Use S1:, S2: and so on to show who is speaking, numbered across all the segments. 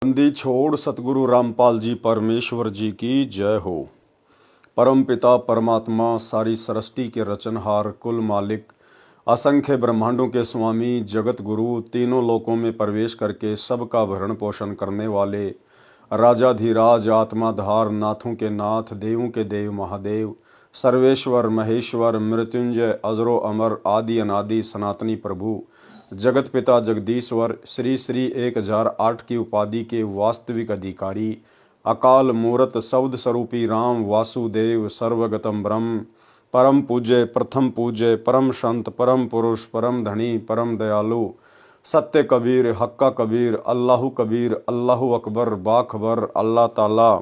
S1: बंदी छोड़ सतगुरु रामपाल जी परमेश्वर जी की जय हो। परम पिता परमात्मा सारी सृष्टि के रचनहार कुल मालिक असंख्य ब्रह्मांडों के स्वामी जगत गुरु तीनों लोकों में प्रवेश करके सबका भरण पोषण करने वाले राजाधिराज आत्माधार नाथों के नाथ देवों के देव महादेव सर्वेश्वर महेश्वर मृत्युंजय अजरो अमर आदि अनादि सनातनी प्रभु जगत पिता जगदीश्वर श्री श्री 1008 की उपाधि के वास्तविक अधिकारी अकाल मूरत शब्द स्वरूपी राम वासुदेव सर्वगतम ब्रह्म परम पूज्य परम संत परम पुरुष परम धनी परम दयालु सत्य कबीर हक्का कबीर अल्लाहु अकबर बाखबर अल्लाह ताला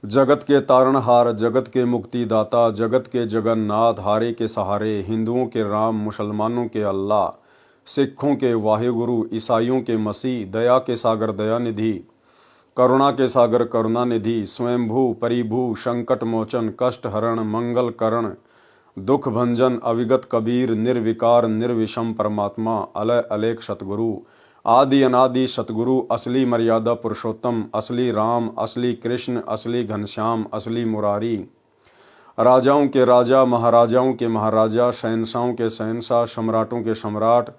S1: जगत के तारणहार जगत के मुक्तिदाता जगत के जगन्नाथ हारे के सहारे हिंदुओं के राम मुसलमानों के अल्लाह सिखों के वाहेगुरु ईसाइयों के मसीह दया के सागर दयानिधि करुणा के सागर करुणानिधि स्वयंभू परिभू संकट मोचन कष्ट हरण मंगल करण दुख भंजन अविगत कबीर निर्विकार निर्विषम परमात्मा अलय अलेख सतगुरु आदि अनादि सतगुरु असली मर्यादा पुरुषोत्तम असली राम असली कृष्ण असली घनश्याम असली मुरारी राजाओं के राजा महाराजाओं के महाराजा शहंशाहों के शहंशाह सम्राटों के सम्राट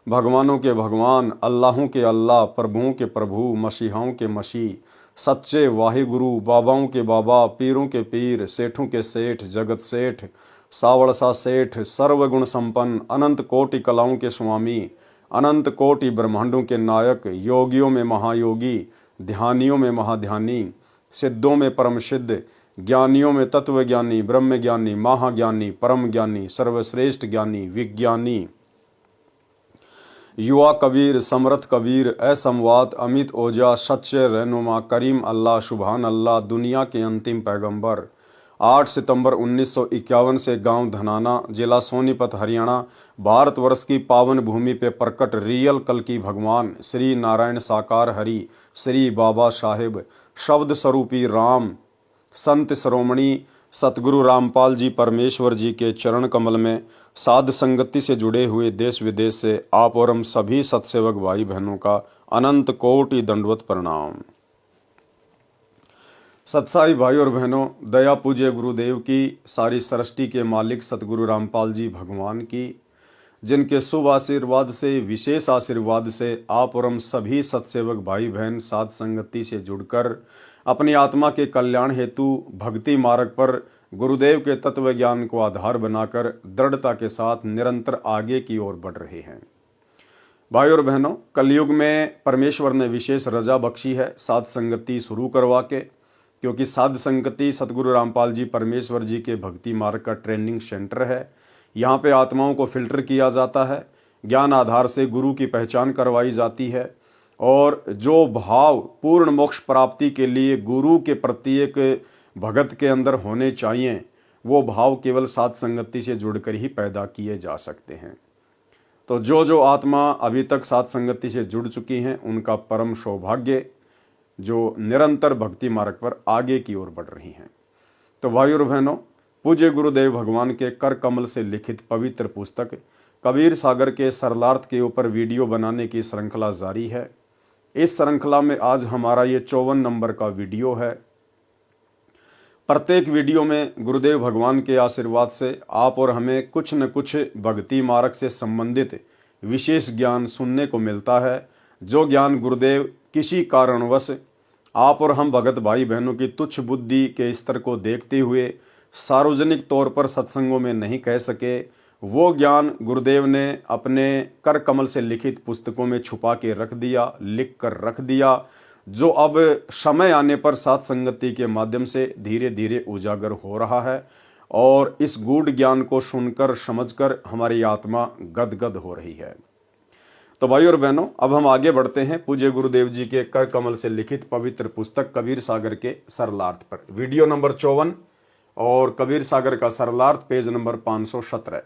S1: भगवानों के भगवान अल्लाहों के अल्लाह प्रभुओं के प्रभु मसीहाओं के मसीह सच्चे वाहिगुरु बाबाओं के बाबा पीरों के पीर सेठों के सेठ जगत सेठ सावड़सा सेठ सर्वगुण संपन्न अनंत कोटि कलाओं के स्वामी अनंत कोटि ब्रह्मांडों के नायक योगियों में महायोगी ध्यानियों में महाध्यानी सिद्धों में परम सिद्ध ज्ञानियों में तत्वज्ञानी ब्रह्मज्ञानी महाज्ञानी परम ज्ञानी सर्वश्रेष्ठ ज्ञानी विज्ञानी युवा कबीर समर्थ कबीर असमवात अमित ओजा सच्चे रहनुमा करीम अल्लाह सुभान अल्लाह दुनिया के अंतिम पैगंबर 8 सितंबर 1951 से गांव धनाना जिला सोनीपत हरियाणा भारतवर्ष की पावन भूमि पे प्रकट रियल कल की भगवान श्री नारायण साकार हरि श्री बाबा साहेब शब्द स्वरूपी राम संत श्रोमणी सतगुरु रामपाल जी परमेश्वर जी के चरण कमल में साध संगति से जुड़े हुए देश विदेश से आप और हम सभी सत्सेवक भाई बहनों का अनंत कोटि दंडवत प्रणाम। सत्साई भाई और बहनों दया पूज्य गुरुदेव की सारी सृष्टि के मालिक सतगुरु रामपाल जी भगवान की जिनके शुभ आशीर्वाद से विशेष आशीर्वाद से आप और हम सभी सत्सेवक भाई बहन साध संगति से जुड़कर अपनी आत्मा के कल्याण हेतु भक्ति मार्ग पर गुरुदेव के तत्व ज्ञान को आधार बनाकर दृढ़ता के साथ निरंतर आगे की ओर बढ़ रहे हैं। भाई और बहनों कलयुग में परमेश्वर ने विशेष रजा बख्शी है साध संगति शुरू करवा के, क्योंकि साध संगति सतगुरु रामपाल जी परमेश्वर जी के भक्ति मार्ग का ट्रेनिंग सेंटर है। यहाँ पे आत्माओं को फिल्टर किया जाता है, ज्ञान आधार से गुरु की पहचान करवाई जाती है और जो भाव पूर्ण मोक्ष प्राप्ति के लिए गुरु के प्रति एक भगत के अंदर होने चाहिए वो भाव केवल साध संगति से जुड़कर ही पैदा किए जा सकते हैं। तो जो आत्मा अभी तक साध संगति से जुड़ चुकी हैं उनका परम सौभाग्य जो निरंतर भक्ति मार्ग पर आगे की ओर बढ़ रही हैं। तो भाई और बहनों पूज्य गुरुदेव भगवान के कर कमल से लिखित पवित्र पुस्तक कबीर सागर के सरलार्थ के ऊपर वीडियो बनाने की श्रृंखला जारी है। इस श्रृंखला में आज हमारा ये 54 नंबर का वीडियो है। प्रत्येक वीडियो में गुरुदेव भगवान के आशीर्वाद से आप और हमें कुछ न कुछ भक्ति मार्ग से संबंधित विशेष ज्ञान सुनने को मिलता है, जो ज्ञान गुरुदेव किसी कारणवश आप और हम भगत भाई बहनों की तुच्छ बुद्धि के स्तर को देखते हुए सार्वजनिक तौर पर सत्संगों में नहीं कह सके, वो ज्ञान गुरुदेव ने अपने कर कमल से लिखित पुस्तकों में छुपा के रख दिया, लिख कर रख दिया, जो अब समय आने पर साध संगति के माध्यम से धीरे धीरे उजागर हो रहा है और इस गूढ़ ज्ञान को सुनकर समझकर हमारी आत्मा गदगद हो रही है। तो भाई और बहनों अब हम आगे बढ़ते हैं पूज्य गुरुदेव जी के कर कमल से लिखित पवित्र पुस्तक कबीर सागर के सरलार्थ पर। वीडियो नंबर 54 और कबीर सागर का सरलार्थ पेज नंबर 517।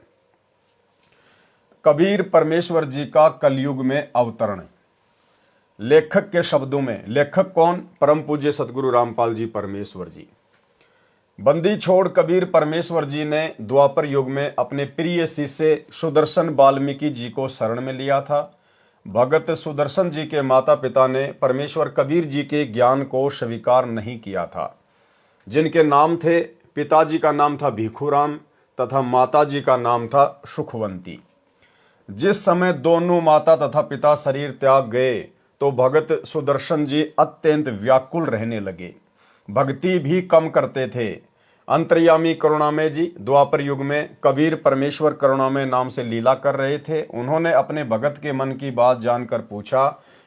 S1: कबीर परमेश्वर जी का कलयुग में अवतरण। लेखक के शब्दों में, लेखक कौन? परम पूज्य सतगुरु रामपाल जी परमेश्वर जी। बंदी छोड़ कबीर परमेश्वर जी ने द्वापर युग में अपने प्रिय शिष्य सुदर्शन वाल्मीकि जी को शरण में लिया था। भगत सुदर्शन जी के माता पिता ने परमेश्वर कबीर जी के ज्ञान को स्वीकार नहीं किया था, जिनके नाम थे, पिताजी का नाम था भिखुराम तथा माताजी का नाम था सुखवंती। जिस समय दोनों माता तथा पिता शरीर त्याग गए तो भगत सुदर्शन जी अत्यंत व्याकुल रहने लगे, भक्ति भी कम करते थे। अंतर्यामी करुणामय जी द्वापर युग में कबीर परमेश्वर करुणामय नाम से लीला कर रहे थे। उन्होंने अपने भगत के मन की बात जानकर पूछा,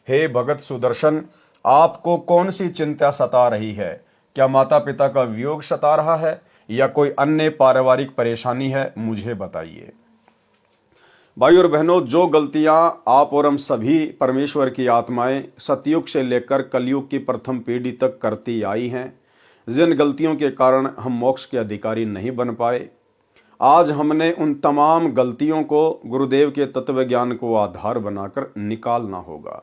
S1: हे भगत सुदर्शन, आपको कौन सी चिंता सता रही है? क्या माता पिता का वियोग सता रहा है या कोई अन्य पारिवारिक परेशानी है? मुझे बताइए। भाई और बहनों, जो गलतियां आप और हम सभी परमेश्वर की आत्माएं सतयुग से लेकर कलयुग की प्रथम पीढ़ी तक करती आई हैं, जिन गलतियों के कारण हम मोक्ष के अधिकारी नहीं बन पाए, आज हमने उन तमाम गलतियों को गुरुदेव के तत्व ज्ञान को आधार बनाकर निकालना होगा।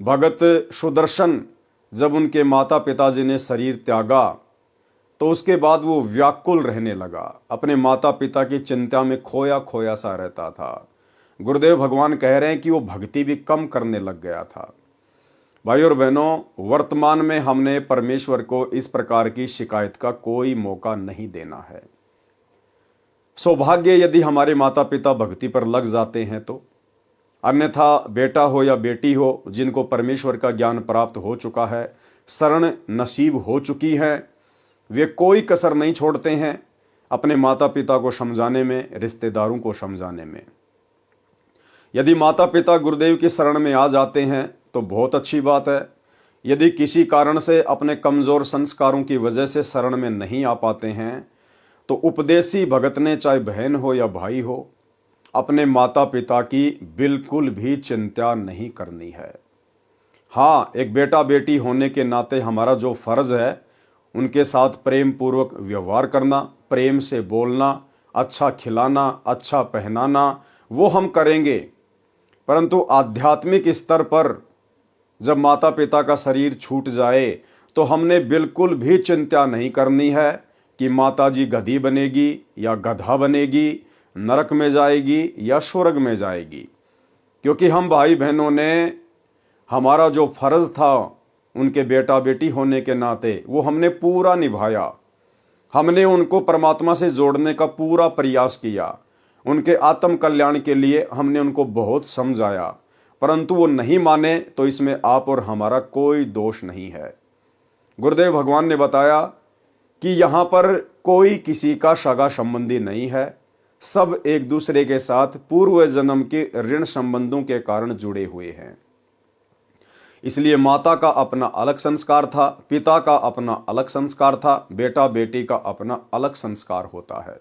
S1: भगत सुदर्शन जब उनके माता पिताजी ने शरीर त्यागा तो उसके बाद वो व्याकुल रहने लगा, अपने माता पिता की चिंता में खोया खोया सा रहता था। गुरुदेव भगवान कह रहे हैं कि वो भक्ति भी कम करने लग गया था। भाई और बहनों, वर्तमान में हमने परमेश्वर को इस प्रकार की शिकायत का कोई मौका नहीं देना है। सौभाग्य यदि हमारे माता पिता भक्ति पर लग जाते हैं तो, अन्यथा बेटा हो या बेटी हो जिनको परमेश्वर का ज्ञान प्राप्त हो चुका है, शरण नसीब हो चुकी है, वे कोई कसर नहीं छोड़ते हैं अपने माता पिता को समझाने में, रिश्तेदारों को समझाने में। यदि माता पिता गुरुदेव की शरण में आ जाते हैं तो बहुत अच्छी बात है। यदि किसी कारण से अपने कमजोर संस्कारों की वजह से शरण में नहीं आ पाते हैं तो उपदेशी भगत ने, चाहे बहन हो या भाई हो, अपने माता पिता की बिल्कुल भी चिंता नहीं करनी है। हाँ, एक बेटा बेटी होने के नाते हमारा जो फर्ज है उनके साथ प्रेम पूर्वक व्यवहार करना, प्रेम से बोलना, अच्छा खिलाना, अच्छा पहनाना, वो हम करेंगे। परंतु आध्यात्मिक स्तर पर जब माता पिता का शरीर छूट जाए तो हमने बिल्कुल भी चिंता नहीं करनी है कि माताजी गधी बनेगी या गधा बनेगी, नरक में जाएगी या स्वर्ग में जाएगी। क्योंकि हम भाई बहनों ने हमारा जो फर्ज था उनके बेटा बेटी होने के नाते वो हमने पूरा निभाया। हमने उनको परमात्मा से जोड़ने का पूरा प्रयास किया, उनके आत्म कल्याण के लिए हमने उनको बहुत समझाया, परंतु वो नहीं माने तो इसमें आप और हमारा कोई दोष नहीं है। गुरुदेव भगवान ने बताया कि यहाँ पर कोई किसी का सगा संबंधी नहीं है, सब एक दूसरे के साथ पूर्व जन्म के ऋण संबंधों के कारण जुड़े हुए हैं। इसलिए माता का अपना अलग संस्कार था, पिता का अपना अलग संस्कार था, बेटा बेटी का अपना अलग संस्कार होता है।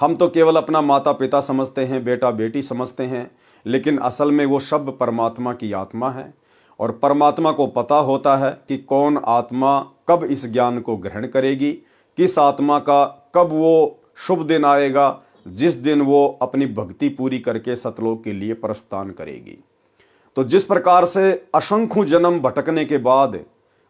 S1: हम तो केवल अपना माता पिता समझते हैं, बेटा बेटी समझते हैं, लेकिन असल में वो सब परमात्मा की आत्मा है और परमात्मा को पता होता है कि कौन आत्मा कब इस ज्ञान को ग्रहण करेगी, किस आत्मा का कब वो शुभ दिन आएगा जिस दिन वो अपनी भक्ति पूरी करके सतलोक के लिए प्रस्थान करेगी। तो जिस प्रकार से असंख्य जन्म भटकने के बाद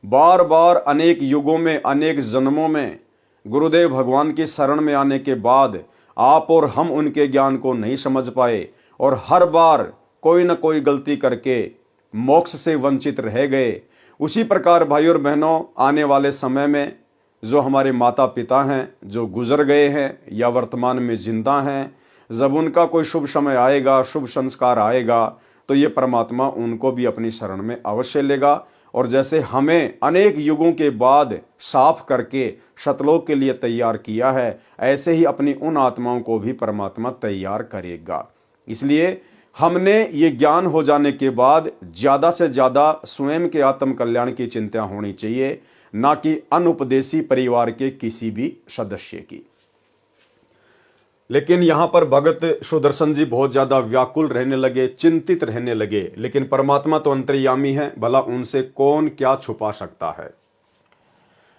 S1: बार बार अनेक युगों में, अनेक जन्मों में गुरुदेव भगवान की शरण में आने के बाद आप और हम उनके ज्ञान को नहीं समझ पाए और हर बार कोई न कोई गलती करके मोक्ष से वंचित रह गए, उसी प्रकार भाई और बहनों आने वाले समय में जो हमारे माता पिता हैं, जो गुजर गए हैं या वर्तमान में जिंदा हैं, जब उनका कोई शुभ समय आएगा, शुभ संस्कार आएगा, तो ये परमात्मा उनको भी अपनी शरण में अवश्य लेगा। और जैसे हमें अनेक युगों के बाद साफ करके सतलोक के लिए तैयार किया है, ऐसे ही अपनी उन आत्माओं को भी परमात्मा तैयार करेगा। इसलिए हमने ये ज्ञान हो जाने के बाद ज़्यादा से ज़्यादा स्वयं के आत्म कल्याण की चिंता होनी चाहिए, ना कि अनुपदेशी परिवार के किसी भी सदस्य की। लेकिन यहाँ पर भगत सुदर्शन जी बहुत ज़्यादा व्याकुल रहने लगे, चिंतित रहने लगे। लेकिन परमात्मा तो अंतर्यामी है, भला उनसे कौन क्या छुपा सकता है।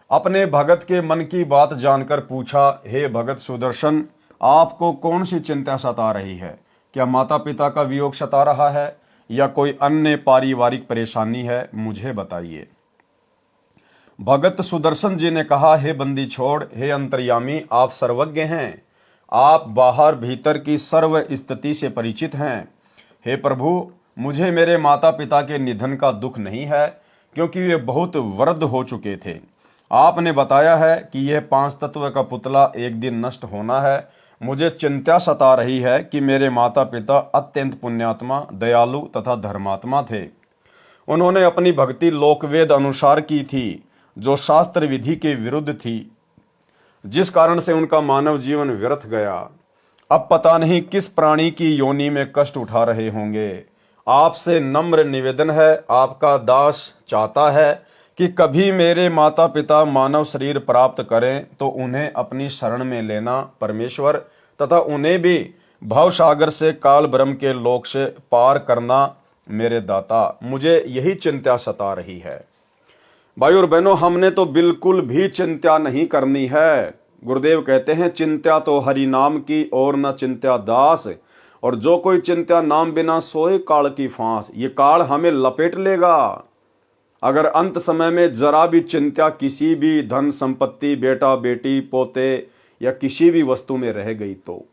S1: अपने भगत के मन की बात जानकर पूछा, हे भगत सुदर्शन, आपको कौन सी चिंता सता रही है? क्या माता पिता का वियोग सता रहा है या कोई अन्य पारिवारिक परेशानी है? मुझे बताइए। भगत सुदर्शन जी ने कहा, हे बंदी छोड़, हे अंतर्यामी, आप सर्वज्ञ हैं, आप बाहर भीतर की सर्व स्थिति से परिचित हैं। हे प्रभु, मुझे मेरे माता पिता के निधन का दुख नहीं है, क्योंकि वे बहुत वृद्ध हो चुके थे। आपने बताया है कि यह 5 तत्व का पुतला एक दिन नष्ट होना है। मुझे चिंता सता रही है कि मेरे माता पिता अत्यंत पुण्यात्मा, दयालु तथा धर्मात्मा थे। उन्होंने अपनी भक्ति लोकवेद अनुसार की थी, जो शास्त्र विधि के विरुद्ध थी, जिस कारण से उनका मानव जीवन व्यर्थ गया। अब पता नहीं किस प्राणी की योनि में कष्ट उठा रहे होंगे। आपसे नम्र निवेदन है, आपका दास चाहता है कि कभी मेरे माता पिता मानव शरीर प्राप्त करें तो उन्हें अपनी शरण में लेना परमेश्वर, तथा उन्हें भी भवसागर से काल ब्रह्म के लोक से पार करना मेरे दाता। मुझे यही चिंता सता रही है। भाई और बहनों, हमने तो बिल्कुल भी चिंता नहीं करनी है। गुरुदेव कहते हैं, चिंता तो हरि नाम की और न चिंता दास, और जो कोई चिंता नाम बिना सोए काल की फांस। ये काल हमें लपेट लेगा अगर अंत समय में जरा भी चिंता किसी भी धन संपत्ति, बेटा बेटी, पोते या किसी भी वस्तु में रह गई तो।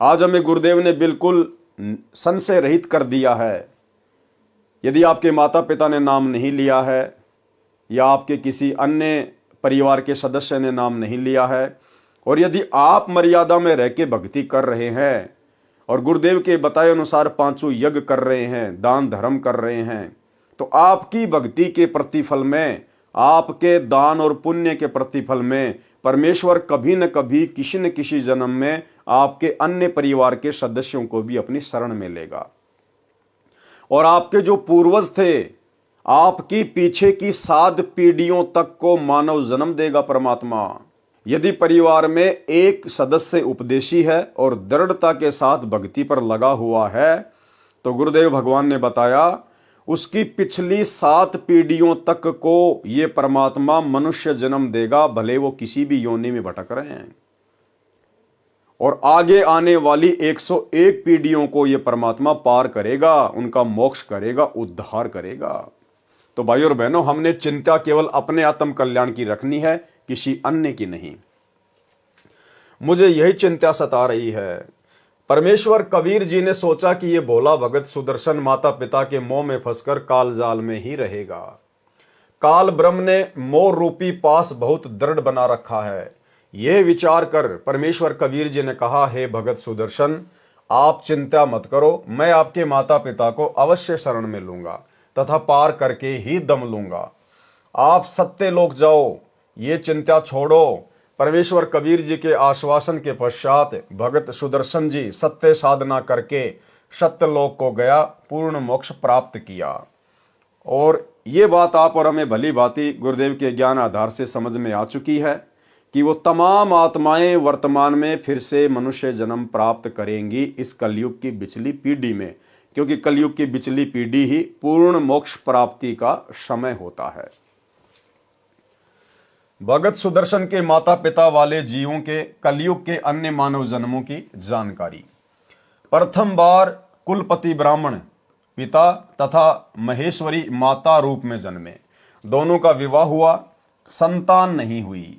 S1: आज हमें गुरुदेव ने बिल्कुल संशय रहित कर दिया है। यदि आपके माता पिता ने नाम नहीं लिया है या आपके किसी अन्य परिवार के सदस्य ने नाम नहीं लिया है, और यदि आप मर्यादा में रह के भक्ति कर रहे हैं और गुरुदेव के बताए अनुसार 5 यज्ञ कर रहे हैं, दान धर्म कर रहे हैं, तो आपकी भक्ति के प्रतिफल में, आपके दान और पुण्य के प्रतिफल में परमेश्वर कभी न कभी किसी न किसी जन्म में आपके अन्य परिवार के सदस्यों को भी अपनी शरण में लेगा। और आपके जो पूर्वज थे, आपकी पीछे की 7 पीढ़ियों तक को मानव जन्म देगा परमात्मा। यदि परिवार में एक सदस्य उपदेशी है और दृढ़ता के साथ भक्ति पर लगा हुआ है, तो गुरुदेव भगवान ने बताया उसकी पिछली 7 पीढ़ियों तक को ये परमात्मा मनुष्य जन्म देगा, भले वो किसी भी योनि में भटक रहे हैं। और आगे आने वाली 101 पीढ़ियों को ये परमात्मा पार करेगा, उनका मोक्ष करेगा, उद्धार करेगा। तो भाई और बहनों, हमने चिंता केवल अपने आत्म कल्याण की रखनी है, किसी अन्य की नहीं। मुझे यही चिंता सता रही है। परमेश्वर कबीर जी ने सोचा कि ये भोला भगत सुदर्शन माता पिता के मोह में फंसकर काल जाल में ही रहेगा। काल ब्रह्म ने मोह रूपी पास बहुत दृढ़ बना रखा है। यह विचार कर परमेश्वर कबीर जी ने कहा, हे भगत सुदर्शन, आप चिंता मत करो, मैं आपके माता पिता को अवश्य शरण में लूंगा तथा पार करके ही दम लूंगा। आप सत्य लोक जाओ, ये चिंता छोड़ो। परमेश्वर कबीर जी के आश्वासन के पश्चात भगत सुदर्शन जी सत्य साधना करके सत्य लोक को गया, पूर्ण मोक्ष प्राप्त किया। और ये बात आप और हमें भली भांति गुरुदेव के ज्ञान आधार से समझ में आ चुकी है कि वो तमाम आत्माएं वर्तमान में फिर से मनुष्य जन्म प्राप्त करेंगी इस कलयुग की बिचली पीढ़ी में, क्योंकि कलयुग की बिचली पीढ़ी ही पूर्ण मोक्ष प्राप्ति का समय होता है। भगत सुदर्शन के माता पिता वाले जीवों के कलयुग के अन्य मानव जन्मों की जानकारी। प्रथम बार कुलपति ब्राह्मण पिता तथा महेश्वरी माता रूप में जन्मे। दोनों का विवाह हुआ, संतान नहीं हुई।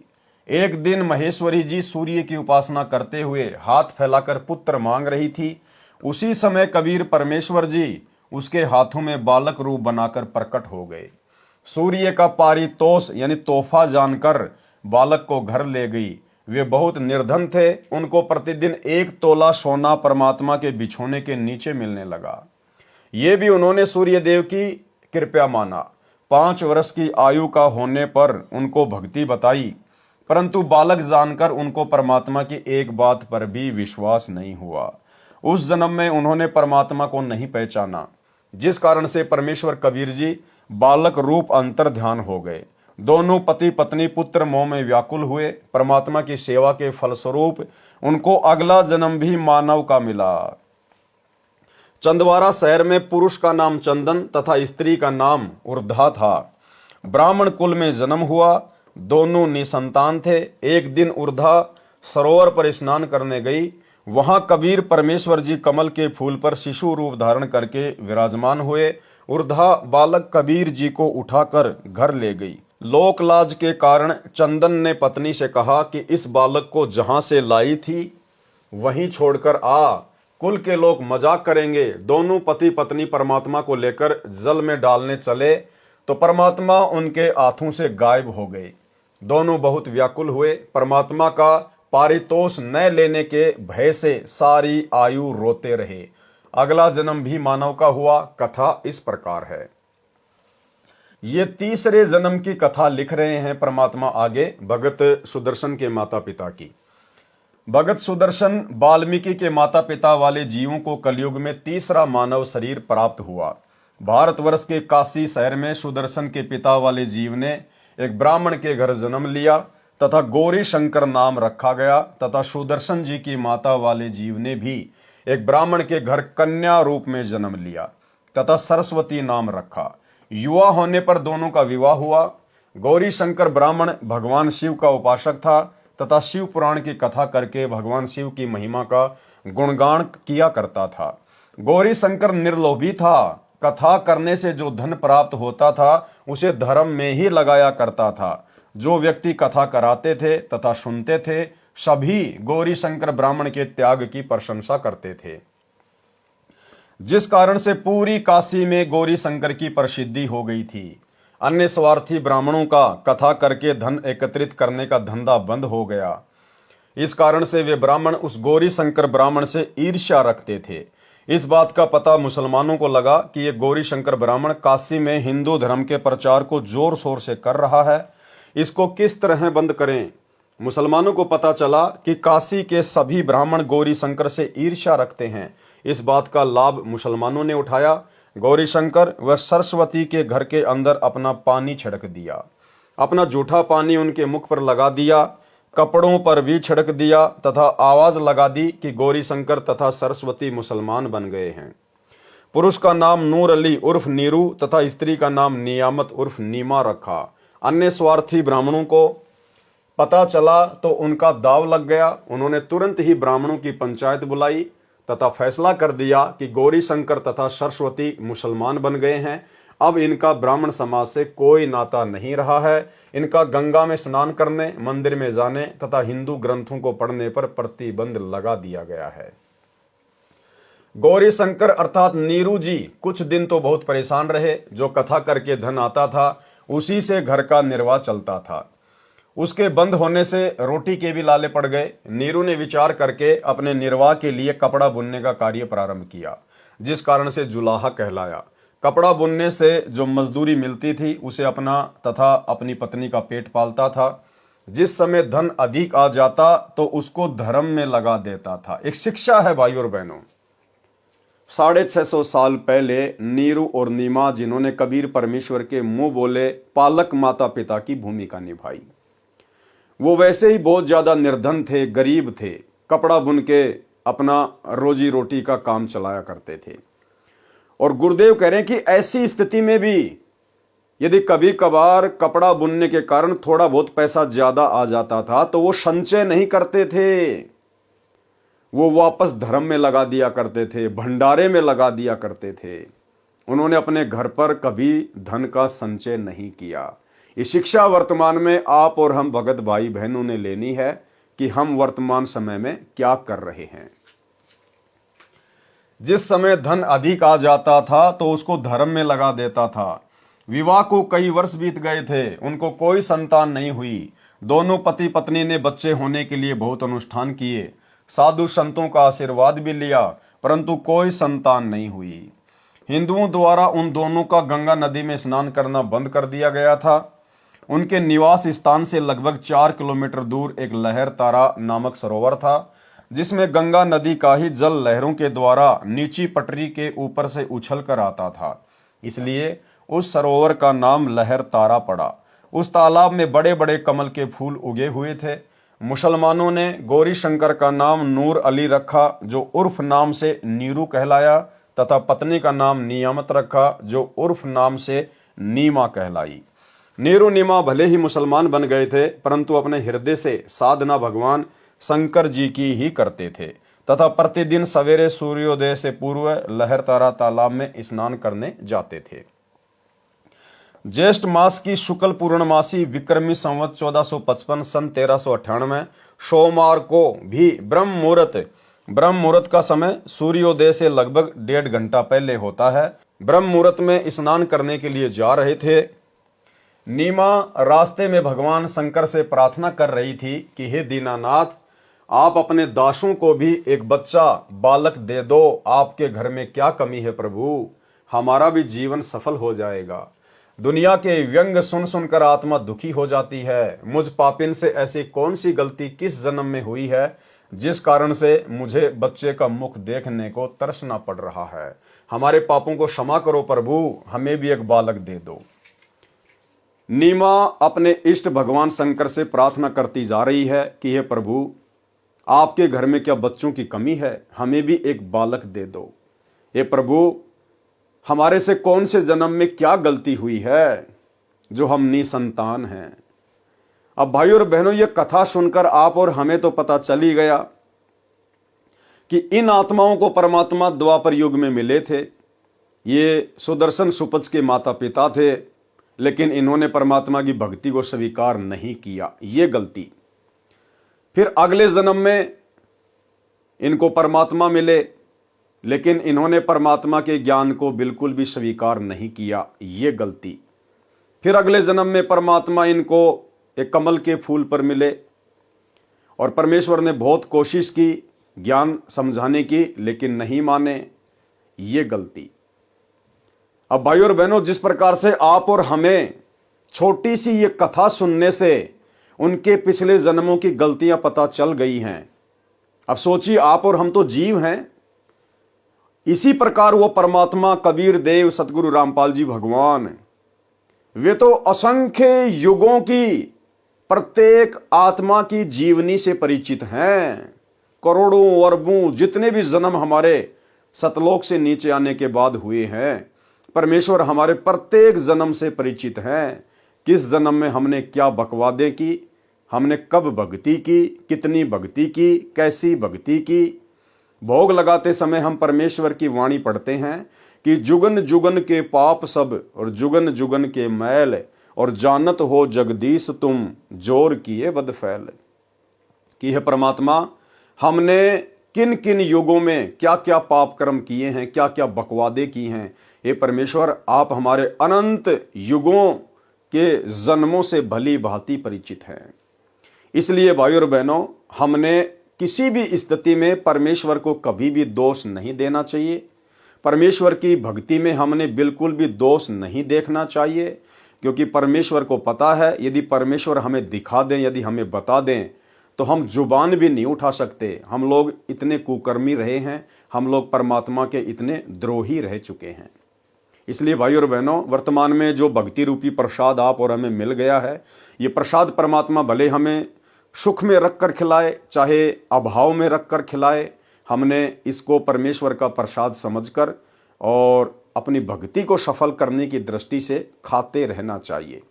S1: एक दिन महेश्वरी जी सूर्य की उपासना करते हुए हाथ फैलाकर पुत्र मांग रही थी। उसी समय कबीर परमेश्वर जी उसके हाथों में बालक रूप बनाकर प्रकट हो गए। सूर्य का पारितोष यानी तोहफा जानकर बालक को घर ले गई। वे बहुत निर्धन थे, उनको प्रतिदिन 1 तोला सोना परमात्मा के बिछोने के नीचे मिलने लगा। ये भी उन्होंने सूर्य देव की कृपा माना। 5 वर्ष की आयु का होने पर उनको भक्ति बताई, परंतु बालक जानकर उनको परमात्मा की एक बात पर भी विश्वास नहीं हुआ। उस जन्म में उन्होंने परमात्मा को नहीं पहचाना, जिस कारण से परमेश्वर कबीर जी बालक रूप अंतर ध्यान हो गए। दोनों पति पत्नी पुत्र मोह में व्याकुल हुए। परमात्मा की सेवा के फलस्वरूप उनको अगला जन्म भी मानव का मिला। चंदवारा शहर में पुरुष का नाम चंदन तथा स्त्री का नाम उर्धा था। ब्राह्मण कुल में जन्म हुआ। दोनों निसंतान थे। एक दिन उर्धा सरोवर पर स्नान करने गई। वहां कबीर परमेश्वर जी कमल के फूल पर शिशु रूप धारण करके विराजमान हुए। उर्धा बालक कबीर जी को उठाकर घर ले गई। लोक लाज के कारण चंदन ने पत्नी से कहा कि इस बालक को जहां से लाई थी वहीं छोड़कर आ, कुल के लोग मजाक करेंगे। दोनों पति पत्नी परमात्मा को लेकर जल में डालने चले तो परमात्मा उनके हाथों से गायब हो गए। दोनों बहुत व्याकुल हुए। परमात्मा का पारितोष न लेने के भय से सारी आयु रोते रहे। अगला जन्म भी मानव का हुआ। कथा इस प्रकार है। ये तीसरे जन्म की कथा लिख रहे हैं परमात्मा आगे भगत सुदर्शन के माता पिता की। भगत सुदर्शन वाल्मीकि के माता पिता वाले जीवों को कलयुग में तीसरा मानव शरीर प्राप्त हुआ। भारतवर्ष के काशी शहर में सुदर्शन के पिता वाले जीव ने एक ब्राह्मण के घर जन्म लिया तथा गौरी शंकर नाम रखा गया, तथा सुदर्शन जी की माता वाले जीव ने भी एक ब्राह्मण के घर कन्या रूप में जन्म लिया तथा सरस्वती नाम रखा। युवा होने पर दोनों का विवाह हुआ। गौरी शंकर ब्राह्मण भगवान शिव का उपासक था तथा शिव पुराण की कथा करके भगवान शिव की महिमा का गुणगान किया करता था। गौरी शंकर निर्लोभी था। कथा करने से जो धन प्राप्त होता था उसे धर्म में ही लगाया करता था। जो व्यक्ति कथा कराते थे तथा सुनते थे सभी गौरी शंकर ब्राह्मण के त्याग की प्रशंसा करते थे, जिस कारण से पूरी काशी में गौरी शंकर की प्रसिद्धि हो गई थी। अन्य स्वार्थी ब्राह्मणों का कथा करके धन एकत्रित करने का धंधा बंद हो गया। इस कारण से वे ब्राह्मण उस गौरी शंकर ब्राह्मण से ईर्ष्या रखते थे। इस बात का पता मुसलमानों को लगा कि ये गौरी शंकर ब्राह्मण काशी में हिंदू धर्म के प्रचार को जोर शोर से कर रहा है, इसको किस तरह बंद करें। मुसलमानों को पता चला कि काशी के सभी ब्राह्मण गौरी शंकर से ईर्ष्या रखते हैं। इस बात का लाभ मुसलमानों ने उठाया। गौरी शंकर व सरस्वती के घर के अंदर अपना पानी छिड़क दिया। अपना जूठा पानी उनके मुख पर लगा दिया, कपड़ों पर भी छिड़क दिया तथा आवाज लगा दी कि गौरी शंकर तथा सरस्वती मुसलमान बन गए हैं। पुरुष का नाम नूर अली उर्फ नीरू तथा स्त्री का नाम नियामत उर्फ नीमा रखा। अन्य स्वार्थी ब्राह्मणों को पता चला तो उनका दाव लग गया। उन्होंने तुरंत ही ब्राह्मणों की पंचायत बुलाई तथा फैसला कर दिया कि गौरी शंकर तथा सरस्वती मुसलमान बन गए हैं। अब इनका ब्राह्मण समाज से कोई नाता नहीं रहा है। इनका गंगा में स्नान करने, मंदिर में जाने तथा हिंदू ग्रंथों को पढ़ने पर प्रतिबंध लगा दिया गया है। गौरी शंकर अर्थात नीरू जी कुछ दिन तो बहुत परेशान रहे। जो कथा करके धन आता था उसी से घर का निर्वाह चलता था। उसके बंद होने से रोटी के भी लाले पड़ गए। नीरू ने विचार करके अपने निर्वाह के लिए कपड़ा बुनने का कार्य प्रारंभ किया, जिस कारण से जुलाहा कहलाया। कपड़ा बुनने से जो मजदूरी मिलती थी उसे अपना तथा अपनी पत्नी का पेट पालता था। जिस समय धन अधिक आ जाता तो उसको धर्म में लगा देता था। एक शिक्षा है भाई और बहनों। 650 साल पहले नीरू और नीमा जिन्होंने कबीर परमेश्वर के मुंह बोले पालक माता पिता की भूमिका निभाई, वो वैसे ही बहुत ज्यादा निर्धन थे, गरीब थे। कपड़ा बुन के अपना रोजी रोटी का काम चलाया करते थे। और गुरुदेव कह रहे हैं कि ऐसी स्थिति में भी यदि कभी कभार कपड़ा बुनने के कारण थोड़ा बहुत पैसा ज्यादा आ जाता था तो वो संचय नहीं करते थे, वो वापस धर्म में लगा दिया करते थे, भंडारे में लगा दिया करते थे। उन्होंने अपने घर पर कभी धन का संचय नहीं किया। ये शिक्षा वर्तमान में आप और हम भगत भाई बहनों ने लेनी है कि हम वर्तमान समय में क्या कर रहे हैं। जिस समय धन अधिक आ जाता था तो उसको धर्म में लगा देता था। विवाह को कई वर्ष बीत गए थे, उनको कोई संतान नहीं हुई। दोनों पति पत्नी ने बच्चे होने के लिए बहुत अनुष्ठान किए, साधु संतों का आशीर्वाद भी लिया, परंतु कोई संतान नहीं हुई। हिंदुओं द्वारा उन दोनों का गंगा नदी में स्नान करना बंद कर दिया गया था। उनके निवास स्थान से लगभग 4 किलोमीटर दूर एक लहर तारा नामक सरोवर था, जिसमें गंगा नदी का ही जल लहरों के द्वारा नीची पटरी के ऊपर से उछल कर आता था, इसलिए उस सरोवर का नाम लहर तारा पड़ा। उस तालाब में बड़े बड़े कमल के फूल उगे हुए थे। मुसलमानों ने गौरी शंकर का नाम नूर अली रखा, जो उर्फ नाम से नीरू कहलाया, तथा पत्नी का नाम नियामत रखा, जो उर्फ नाम से नीमा कहलाई। नीरू नीमा भले ही मुसलमान बन गए थे, परंतु अपने हृदय से साधना भगवान शंकर जी की ही करते थे तथा प्रतिदिन सवेरे सूर्योदय से पूर्व लहर तारा तालाब में स्नान करने जाते थे। ज्येष्ठ मास की शुक्ल पूर्णमासी विक्रमी संवत 1455 सन 1398 सोमवार को भी ब्रह्म मुहूर्त ब्रह्म मुहूर्त का समय सूर्योदय से लगभग 1.5 घंटा पहले होता है। ब्रह्म मुहूर्त में स्नान करने के लिए जा रहे थे। नीमा रास्ते में भगवान शंकर से प्रार्थना कर रही थी कि हे दीनानाथ, आप अपने दासों को भी एक बच्चा बालक दे दो। आपके घर में क्या कमी है प्रभु, हमारा भी जीवन सफल हो जाएगा। दुनिया के व्यंग सुन सुनकर आत्मा दुखी हो जाती है। मुझ पापिन से ऐसी कौन सी गलती किस जन्म में हुई है जिस कारण से मुझे बच्चे का मुख देखने को तरसना पड़ रहा है। हमारे पापों को क्षमा करो प्रभु, हमें भी एक बालक दे दो। नीमा अपने इष्ट भगवान शंकर से प्रार्थना करती जा रही है कि हे प्रभु, आपके घर में क्या बच्चों की कमी है, हमें भी एक बालक दे दो। हे प्रभु, हमारे से कौन से जन्म में क्या गलती हुई है जो हम निसंतान हैं। अब भाइयों और बहनों, ये कथा सुनकर आप और हमें तो पता चल ही गया कि इन आत्माओं को परमात्मा द्वापर युग में मिले थे। ये सुदर्शन सुपच के माता पिता थे, लेकिन इन्होंने परमात्मा की भक्ति को स्वीकार नहीं किया, ये गलती। फिर अगले जन्म में इनको परमात्मा मिले, लेकिन इन्होंने परमात्मा के ज्ञान को बिल्कुल भी स्वीकार नहीं किया, ये गलती। फिर अगले जन्म में परमात्मा इनको एक कमल के फूल पर मिले और परमेश्वर ने बहुत कोशिश की ज्ञान समझाने की, लेकिन नहीं माने, ये गलती। अब भाइयों और बहनों, जिस प्रकार से आप और हमें छोटी सी ये कथा सुनने से उनके पिछले जन्मों की गलतियां पता चल गई हैं। अब सोचिए, आप और हम तो जीव हैं। इसी प्रकार वो परमात्मा कबीर देव सतगुरु रामपाल जी भगवान, वे तो असंख्य युगों की प्रत्येक आत्मा की जीवनी से परिचित हैं। करोड़ों अरबों जितने भी जन्म हमारे सतलोक से नीचे आने के बाद हुए हैं, परमेश्वर हमारे प्रत्येक जन्म से परिचित हैं। किस जन्म में हमने क्या बकवादे की, हमने कब भक्ति की, कितनी भक्ति की, कैसी भक्ति की। भोग लगाते समय हम परमेश्वर की वाणी पढ़ते हैं कि जुगन जुगन के पाप सब और जुगन जुगन के मैल, और जानत हो जगदीश तुम जोर किए बद फैल। कि है परमात्मा, हमने किन किन युगों में क्या क्या पाप कर्म किए हैं, क्या क्या बकवादे की हैं। हे परमेश्वर, आप हमारे अनंत युगों के जन्मों से भली भांति परिचित हैं। इसलिए भाइयों और बहनों, हमने किसी भी स्थिति में परमेश्वर को कभी भी दोष नहीं देना चाहिए। परमेश्वर की भक्ति में हमने बिल्कुल भी दोष नहीं देखना चाहिए, क्योंकि परमेश्वर को पता है यदि परमेश्वर हमें दिखा दें, यदि हमें बता दें, तो हम जुबान भी नहीं उठा सकते। हम लोग इतने कुकर्मी रहे हैं, हम लोग परमात्मा के इतने द्रोही रह चुके हैं। इसलिए भाइयों और बहनों, वर्तमान में जो भक्ति रूपी प्रसाद आप और हमें मिल गया है, ये प्रसाद परमात्मा भले हमें सुख में रख कर खिलाए, चाहे अभाव में रख कर खिलाए, हमने इसको परमेश्वर का प्रसाद समझकर और अपनी भक्ति को सफल करने की दृष्टि से खाते रहना चाहिए।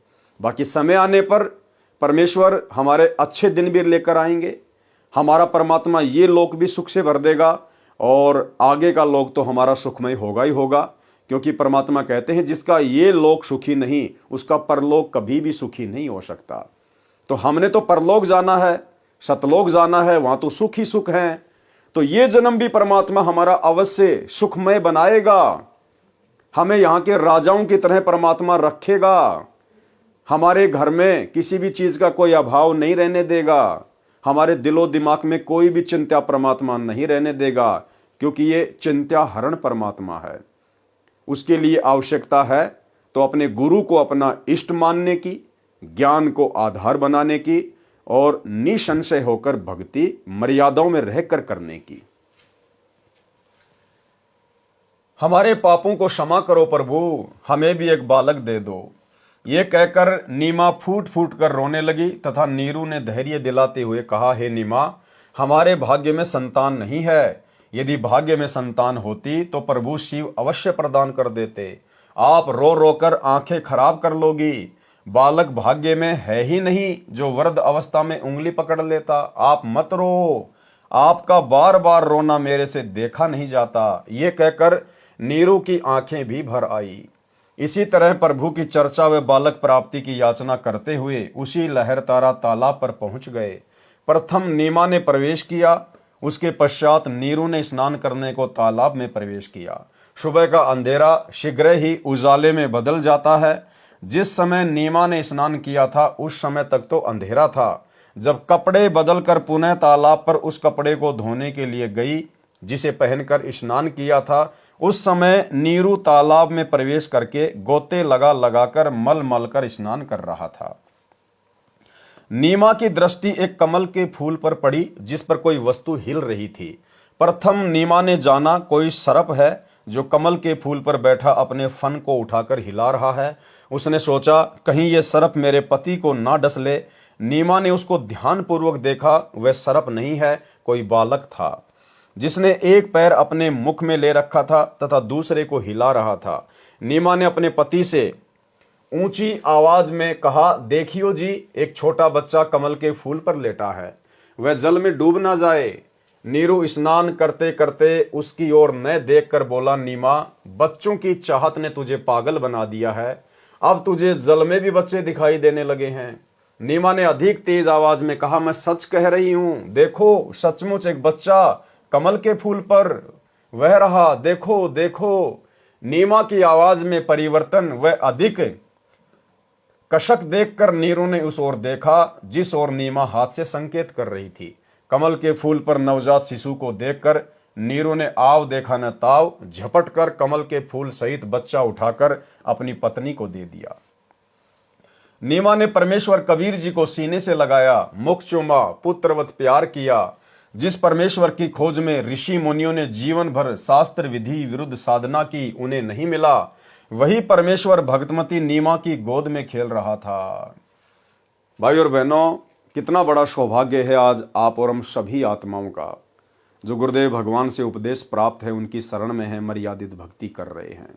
S1: बाकी समय आने पर परमेश्वर हमारे अच्छे दिन भी लेकर आएंगे। हमारा परमात्मा ये लोक भी सुख से भर देगा और आगे का लोक तो हमारा सुखमय होगा ही होगा, क्योंकि परमात्मा कहते हैं जिसका ये लोक सुखी नहीं, उसका परलोक कभी भी सुखी नहीं हो सकता। तो हमने तो परलोक जाना है, सतलोक जाना है, वहां तो सुख ही सुख है। तो ये जन्म भी परमात्मा हमारा अवश्य सुखमय बनाएगा। हमें यहाँ के राजाओं की तरह परमात्मा रखेगा। हमारे घर में किसी भी चीज का कोई अभाव नहीं रहने देगा। हमारे दिलो दिमाग में कोई भी चिंता परमात्मा नहीं रहने देगा, क्योंकि ये चिंता हरण परमात्मा है। उसके लिए आवश्यकता है तो अपने गुरु को अपना इष्ट मानने की, ज्ञान को आधार बनाने की और निसंशय होकर भक्ति मर्यादाओं में रहकर करने की। हमारे पापों को क्षमा करो प्रभु, हमें भी एक बालक दे दो। ये कहकर नीमा फूट फूट कर रोने लगी तथा नीरू ने धैर्य दिलाते हुए कहा, हे नीमा, हमारे भाग्य में संतान नहीं है। यदि भाग्य में संतान होती तो प्रभु शिव अवश्य प्रदान कर देते। आप रो रोकर आंखें खराब कर लोगी। बालक भाग्य में है ही नहीं जो वृद्ध अवस्था में उंगली पकड़ लेता। आप मत रो, आपका बार बार रोना मेरे से देखा नहीं जाता। ये कहकर नीरू की आंखें भी भर आई। इसी तरह प्रभु की चर्चा व बालक प्राप्ति की याचना करते हुए उसी लहरतारा तालाब पर पहुंच गए। प्रथम नीमा ने प्रवेश किया उसके पश्चात नीरू ने स्नान करने को तालाब में प्रवेश किया। सुबह का अंधेरा शीघ्र ही उजाले में बदल जाता है। जिस समय नीमा ने स्नान किया था उस समय तक तो अंधेरा था। जब कपड़े बदलकर पुनः तालाब पर उस कपड़े को धोने के लिए गई जिसे पहनकर स्नान किया था, उस समय नीरू तालाब में प्रवेश करके गोते लगा लगाकर मल मल कर स्नान कर रहा था। नीमा की दृष्टि एक कमल के फूल पर पड़ी जिस पर कोई वस्तु हिल रही थी। प्रथम नीमा ने जाना कोई सर्प है जो कमल के फूल पर बैठा अपने फन को उठाकर हिला रहा है। उसने सोचा कहीं ये सर्प मेरे पति को ना डस ले। नीमा ने उसको ध्यानपूर्वक देखा। वह सर्प नहीं है, कोई बालक था जिसने एक पैर अपने मुख में ले रखा था तथा दूसरे को हिला रहा था। नीमा ने अपने पति से ऊंची आवाज में कहा, देखियो जी, एक छोटा बच्चा कमल के फूल पर लेटा है, वह जल में डूब ना जाए। नीरू स्नान करते करते उसकी ओर न देखकर बोला, नीमा, बच्चों की चाहत ने तुझे पागल बना दिया है, अब तुझे जल में भी बच्चे दिखाई देने लगे हैं। नीमा ने अधिक तेज आवाज में कहा, मैं सच कह रही हूं, देखो सचमुच एक बच्चा कमल के फूल पर वह रहा, देखो देखो। नीमा की आवाज में परिवर्तन वह अधिक कशक देखकर नीरू ने उस ओर देखा जिस ओर नीमा हाथ से संकेत कर रही थी। कमल के फूल पर नवजात शिशु को देखकर नीरू ने आव देखा न ताव झपट कर कमल के फूल सहित बच्चा उठाकर अपनी पत्नी को दे दिया। नीमा ने परमेश्वर कबीर जी को सीने से लगाया, मुख चूमा, पुत्रवत प्यार किया। जिस परमेश्वर की खोज में ऋषि मुनियों ने जीवन भर शास्त्र विधि विरुद्ध साधना की, उन्हें नहीं मिला, वही परमेश्वर भक्तमती नीमा की गोद में खेल रहा था। भाई और बहनों, कितना बड़ा सौभाग्य है आज आप और हम सभी आत्माओं का जो गुरुदेव भगवान से उपदेश प्राप्त है, उनकी शरण में है, मर्यादित भक्ति कर रहे हैं।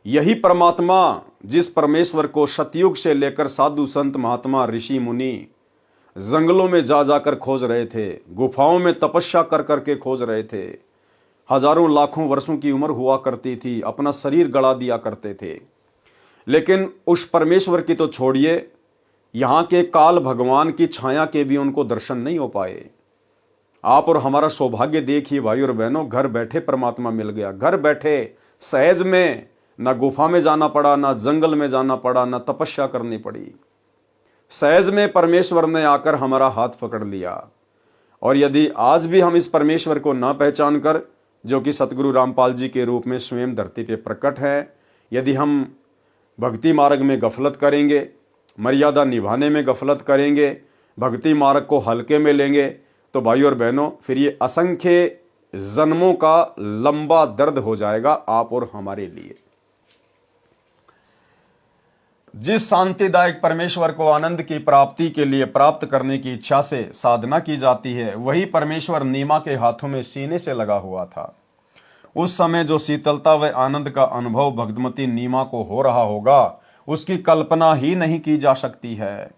S1: यही परमात्मा जिस परमेश्वर को सतयुग से लेकर साधु संत महात्मा ऋषि मुनि जंगलों में जा जाकर खोज रहे थे, गुफाओं में तपस्या कर करके खोज रहे थे, हजारों लाखों वर्षों की उम्र हुआ करती थी, अपना शरीर गड़ा दिया करते थे, लेकिन उस परमेश्वर की तो छोड़िए, यहां के काल भगवान की छाया के भी उनको दर्शन नहीं हो पाए। आप और हमारा सौभाग्य देखिए भाई और बहनों, घर बैठे परमात्मा मिल गया। घर बैठे सहज में, ना गुफा में जाना पड़ा, ना जंगल में जाना पड़ा, ना तपस्या करनी पड़ी। सहज में परमेश्वर ने आकर हमारा हाथ पकड़ लिया। और यदि आज भी हम इस परमेश्वर को ना पहचान कर, जो कि सतगुरु रामपाल जी के रूप में स्वयं धरती पे प्रकट है, यदि हम भक्ति मार्ग में गफलत करेंगे, मर्यादा निभाने में गफलत करेंगे, भक्ति मार्ग को हल्के में लेंगे, तो भाई और बहनों फिर ये असंख्य जन्मों का लंबा दर्द हो जाएगा आप और हमारे लिए। जिस शांतिदायक परमेश्वर को आनंद की प्राप्ति के लिए प्राप्त करने की इच्छा से साधना की जाती है, वही परमेश्वर नीमा के हाथों में सीने से लगा हुआ था। उस समय जो शीतलता व आनंद का अनुभव भगवती नीमा को हो रहा होगा, उसकी कल्पना ही नहीं की जा सकती है।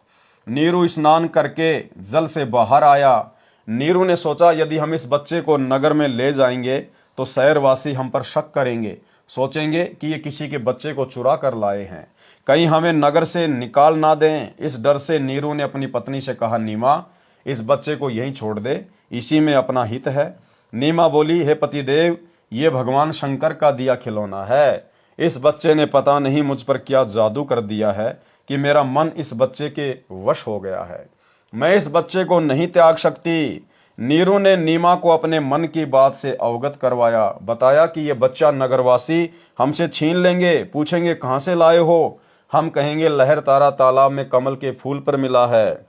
S1: नीरू स्नान करके जल से बाहर आया। नीरू ने सोचा यदि हम इस बच्चे को नगर में ले जाएंगे तो शहरवासी हम पर शक करेंगे, सोचेंगे कि ये किसी के बच्चे को चुरा कर लाए हैं, कहीं हमें नगर से निकाल ना दें। इस डर से नीरू ने अपनी पत्नी से कहा, नीमा, इस बच्चे को यहीं छोड़ दे, इसी में अपना हित है। नीमा बोली, हे पतिदेव, ये भगवान शंकर का दिया खिलौना है। इस बच्चे ने पता नहीं मुझ पर क्या जादू कर दिया है कि मेरा मन इस बच्चे के वश हो गया है। मैं इस बच्चे को नहीं त्याग सकती। नीरू ने नीमा को अपने मन की बात से अवगत करवाया, बताया कि ये बच्चा नगरवासी हमसे छीन लेंगे, पूछेंगे कहां से लाए हो, हम कहेंगे लहर तारा तालाब में कमल के फूल पर मिला है।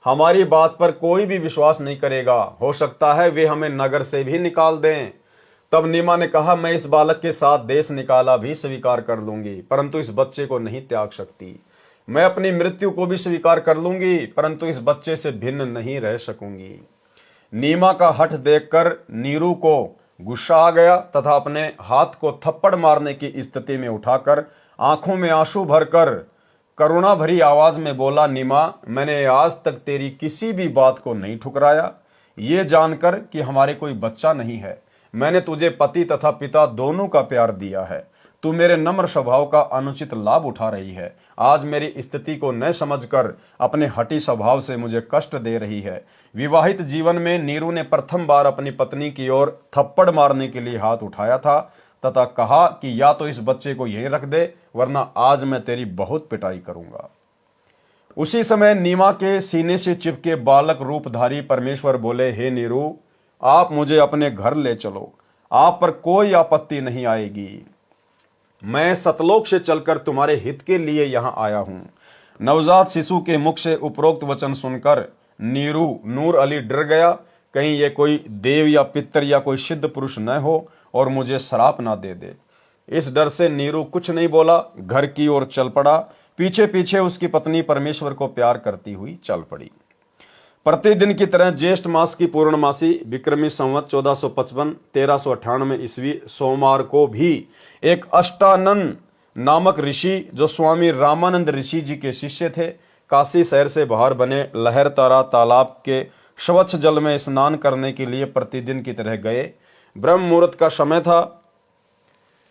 S1: हमारी बात पर कोई भी विश्वास नहीं करेगा, हो सकता है वे हमें नगर से भी निकाल दें। तब नीमा ने कहा, मैं इस बालक के साथ देश निकाला भी स्वीकार कर लूंगी, परंतु इस बच्चे को नहीं त्याग सकती। मैं अपनी मृत्यु को भी स्वीकार कर लूंगी, परंतु इस बच्चे से भिन्न नहीं रह सकूंगी। नीमा का हठ देखकर नीरू को गुस्सा आ गया तथा अपने हाथ को थप्पड़ मारने की स्थिति में उठाकर आंखों में आंसू भरकर करुणा भरी आवाज में बोला, नीमा, मैंने आज तक तेरी किसी भी बात को नहीं ठुकराया, ये जानकर कि हमारे कोई बच्चा नहीं है। मैंने तुझे पति तथा पिता दोनों का प्यार दिया है। तू मेरे नम्र स्वभाव का अनुचित लाभ उठा रही है। आज मेरी स्थिति को न समझकर अपने हठी स्वभाव से मुझे कष्ट दे रही है। विवाहित जीवन में नीरू ने प्रथम बार अपनी पत्नी की ओर थप्पड़ मारने के लिए हाथ उठाया था तथा कहा कि या तो इस बच्चे को यहीं रख दे, वरना आज मैं तेरी बहुत पिटाई करूंगा। उसी समय नीमा के सीने से चिपके बालक रूपधारी परमेश्वर बोले, हे नीरू, आप मुझे अपने घर ले चलो, आप पर कोई आपत्ति नहीं आएगी। मैं सतलोक से चलकर तुम्हारे हित के लिए यहां आया हूं। नवजात शिशु के मुख से उपरोक्त वचन सुनकर नीरू नूर अली डर गया, कहीं ये कोई देव या पितर या कोई सिद्ध पुरुष न हो और मुझे श्राप ना दे दे। इस डर से नीरू कुछ नहीं बोला, घर की ओर चल पड़ा। पीछे पीछे उसकी पत्नी परमेश्वर को प्यार करती हुई चल पड़ी। प्रतिदिन की तरह ज्येष्ठ मास की पूर्णमासी विक्रमी संवत 1455 1398 ईस्वी सोमवार को भी एक अष्टानंद नामक ऋषि, जो स्वामी रामानंद ऋषि जी के शिष्य थे, काशी शहर से बाहर बने लहरतारा तालाब के स्वच्छ जल में स्नान करने के लिए प्रतिदिन की तरह गए। ब्रह्म मुहूर्त का समय था।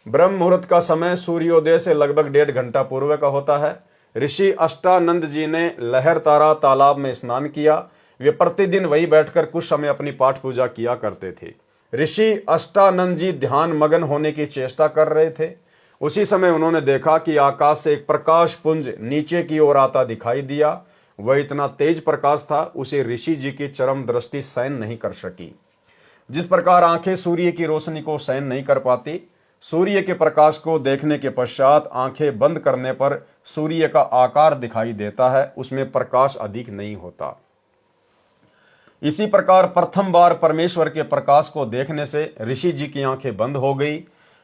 S1: ब्रह्म मुहूर्त का समय सूर्योदय से लगभग 1.5 घंटा पूर्व का होता है। ऋषि अष्टानंद जी ने लहरतारा तालाब में स्नान किया। वे प्रतिदिन वही बैठकर कुछ समय अपनी पाठ पूजा किया करते थे। ऋषि अष्टानंद जी ध्यान मगन होने की चेष्टा कर रहे थे। उसी समय उन्होंने देखा कि आकाश से एक प्रकाश पुंज नीचे की ओर आता दिखाई दिया। वह इतना तेज प्रकाश था, उसे ऋषि जी की चरम दृष्टि सहन नहीं कर सकी। जिस प्रकार आंखें सूर्य की रोशनी को सहन नहीं कर पाती, सूर्य के प्रकाश को देखने के पश्चात आंखें बंद करने पर सूर्य का आकार दिखाई देता है, उसमें प्रकाश अधिक नहीं होता। इसी प्रकार प्रथम बार परमेश्वर के प्रकाश को देखने से ऋषि जी की आंखें बंद हो गई।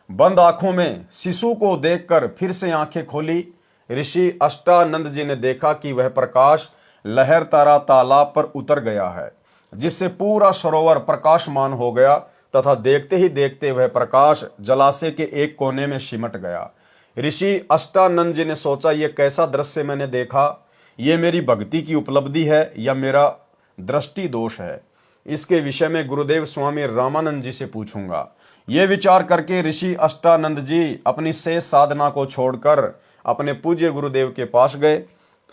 S1: बंद आंखों में शिशु को देखकर फिर से आंखें खोली। ऋषि अष्टानंद जी ने देखा कि वह प्रकाश लहरतारा तालाब पर उतर गया है, जिससे पूरा सरोवर प्रकाशमान हो गया तथा देखते ही देखते वह प्रकाश जलाशय के एक कोने में सिमट गया। ऋषि अष्टानंद जी ने सोचा, यह कैसा दृश्य मैंने देखा? ये मेरी भक्ति की उपलब्धि है या मेरा दृष्टि दोष है? इसके विषय में गुरुदेव स्वामी रामानंद जी से पूछूंगा। ये विचार करके ऋषि अष्टानंद जी अपनी शेष साधना को छोड़कर अपने पूज्य गुरुदेव के पास गए।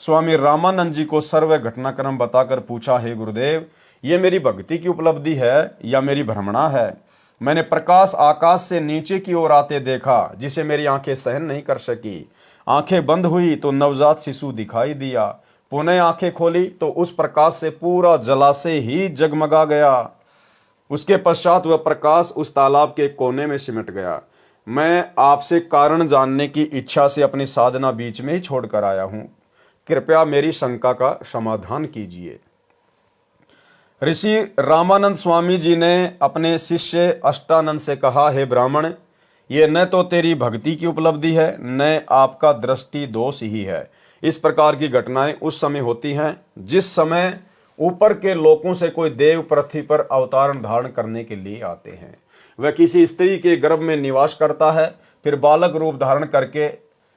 S1: स्वामी रामानंद जी को सर्व घटनाक्रम बताकर पूछा, हे गुरुदेव, ये मेरी भक्ति की उपलब्धि है या मेरी भ्रमणा है? मैंने प्रकाश आकाश से नीचे की ओर आते देखा, जिसे मेरी आंखें सहन नहीं कर सकी। आंखें बंद हुई तो नवजात शिशु दिखाई दिया। पुनः आंखें खोली तो उस प्रकाश से पूरा जलाशय ही जगमगा गया। उसके पश्चात वह प्रकाश उस तालाब के कोने में सिमट गया। मैं आपसे कारण जानने की इच्छा से अपनी साधना बीच में ही छोड़कर आया हूं। कृपया मेरी शंका का समाधान कीजिए। ऋषि रामानंद स्वामी जी ने अपने शिष्य अष्टानंद से कहा, हे ब्राह्मण, ये न तो तेरी भक्ति की उपलब्धि है, न आपका दृष्टि दोष ही है। इस प्रकार की घटनाएं उस समय होती हैं जिस समय ऊपर के लोकों से कोई देव पृथ्वी पर अवतारण धारण करने के लिए आते हैं। वह किसी स्त्री के गर्भ में निवास करता है, फिर बालक रूप धारण करके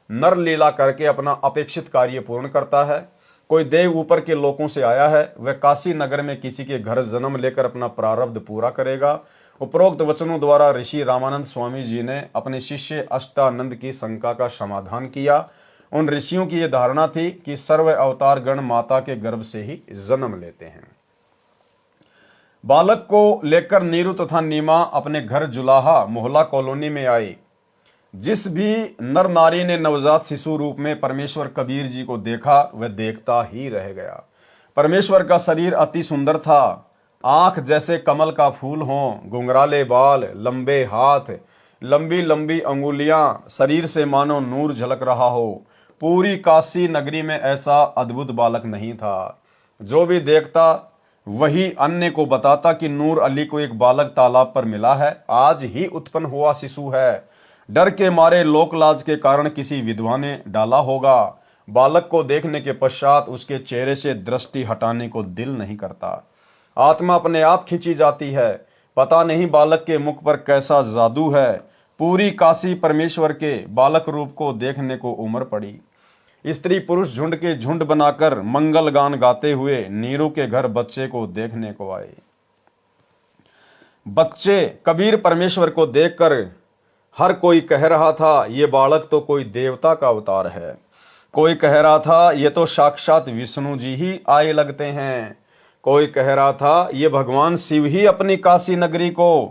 S1: नर लीला करके अपना अपेक्षित कार्य पूर्ण करता है। कोई देव ऊपर के लोकों से आया है, वह काशी नगर में किसी के घर जन्म लेकर अपना प्रारब्ध पूरा करेगा। उपरोक्त वचनों द्वारा ऋषि रामानंद स्वामी जी ने अपने शिष्य अष्टानंद की शंका का समाधान किया। उन ऋषियों की यह धारणा थी कि सर्व अवतार गण माता के गर्भ से ही जन्म लेते हैं। बालक को लेकर नीरू तथा नीमा अपने घर जुलाहा मोहल्ला कॉलोनी में आई। जिस भी नर नारी ने नवजात शिशु रूप में परमेश्वर कबीर जी को देखा, वह देखता ही रह गया। परमेश्वर का शरीर अति सुंदर था। आंख जैसे कमल का फूल हो, घुंघराले बाल, लंबे हाथ, लंबी लंबी अंगुलियां, शरीर से मानो नूर झलक रहा हो। पूरी काशी नगरी में ऐसा अद्भुत बालक नहीं था। जो भी देखता वही अन्य को बताता कि नूर अली को एक बालक तालाब पर मिला है, आज ही उत्पन्न हुआ शिशु है। डर के मारे लोकलाज के कारण किसी विधवा ने डाला होगा। बालक को देखने के पश्चात उसके चेहरे से दृष्टि हटाने को दिल नहीं करता। आत्मा अपने आप खींची जाती है। पता नहीं बालक के मुख पर कैसा जादू है। पूरी काशी परमेश्वर के बालक रूप को देखने को उमड़ पड़ी। स्त्री पुरुष झुंड के झुंड बनाकर मंगल गान गाते हुए नीरू के घर बच्चे को देखने को आए। बच्चे कबीर परमेश्वर को देखकर हर कोई कह रहा था ये बालक तो कोई देवता का अवतार है, कोई कह रहा था ये तो साक्षात विष्णु जी ही आए लगते हैं, कोई कह रहा था ये भगवान शिव ही अपनी काशी नगरी को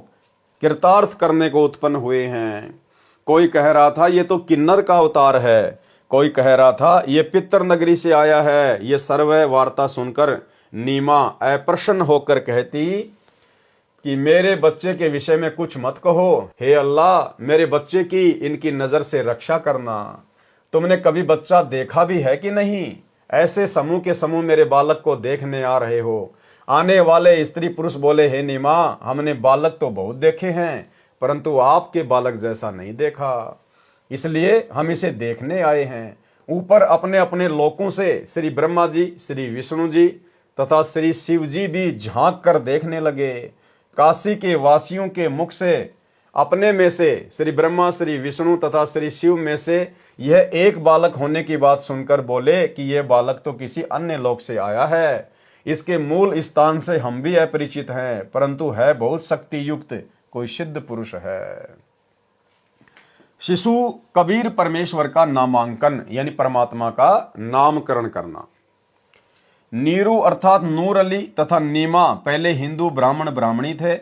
S1: कृतार्थ करने को उत्पन्न हुए हैं, कोई कह रहा था ये तो किन्नर का अवतार है, कोई कह रहा था ये पितर नगरी से आया है। ये सर्व वार्ता सुनकर नीमा अप्रसन्न होकर कहती कि मेरे बच्चे के विषय में कुछ मत कहो, हे अल्लाह मेरे बच्चे की इनकी नजर से रक्षा करना। तुमने कभी बच्चा देखा भी है कि नहीं? ऐसे समूह के समूह मेरे बालक को देखने आ रहे हो। आने वाले स्त्री पुरुष बोले, हे नीमा हमने बालक तो बहुत देखे हैं परंतु आपके बालक जैसा नहीं देखा, इसलिए हम इसे देखने आए हैं। ऊपर अपने अपने लोकों से श्री ब्रह्मा जी, श्री विष्णु जी तथा श्री शिव जी भी झांक कर देखने लगे। काशी के वासियों के मुख से अपने में से श्री ब्रह्मा, श्री विष्णु तथा श्री शिव में से यह एक बालक होने की बात सुनकर बोले कि यह बालक तो किसी अन्य लोक से आया है, इसके मूल स्थान से हम भी अपरिचित हैं, परंतु है बहुत शक्ति युक्त, कोई सिद्ध पुरुष है। शिशु कबीर परमेश्वर का नामांकन यानी परमात्मा का नामकरण करना। नीरू अर्थात नूर अली तथा नीमा पहले हिंदू ब्राह्मण ब्राह्मणी थे,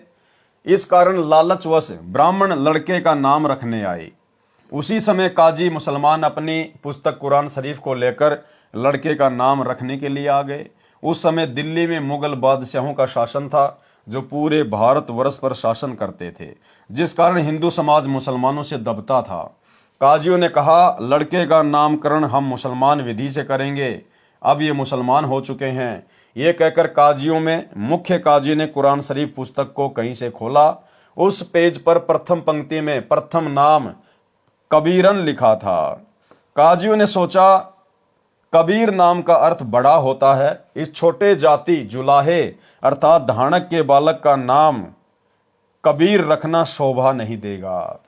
S1: इस कारण लालचवश ब्राह्मण लड़के का नाम रखने आए। उसी समय काजी मुसलमान अपनी पुस्तक कुरान शरीफ को लेकर लड़के का नाम रखने के लिए आ गए। उस समय दिल्ली में मुगल बादशाहों का शासन था जो पूरे भारतवर्ष पर शासन करते थे, जिस कारण हिंदू समाज मुसलमानों से दबता था। काजियों ने कहा लड़के का नामकरण हम मुसलमान विधि से करेंगे, अब ये मुसलमान हो चुके हैं। ये कहकर काजियों में मुख्य काजी ने कुरान शरीफ पुस्तक को कहीं से खोला। उस पेज पर प्रथम पंक्ति में प्रथम नाम कबीरन लिखा था। काजियों ने सोचा कबीर नाम का अर्थ बड़ा होता है, इस छोटे जाति जुलाहे अर्थात धानक के बालक का नाम कबीर रखना शोभा नहीं देगा।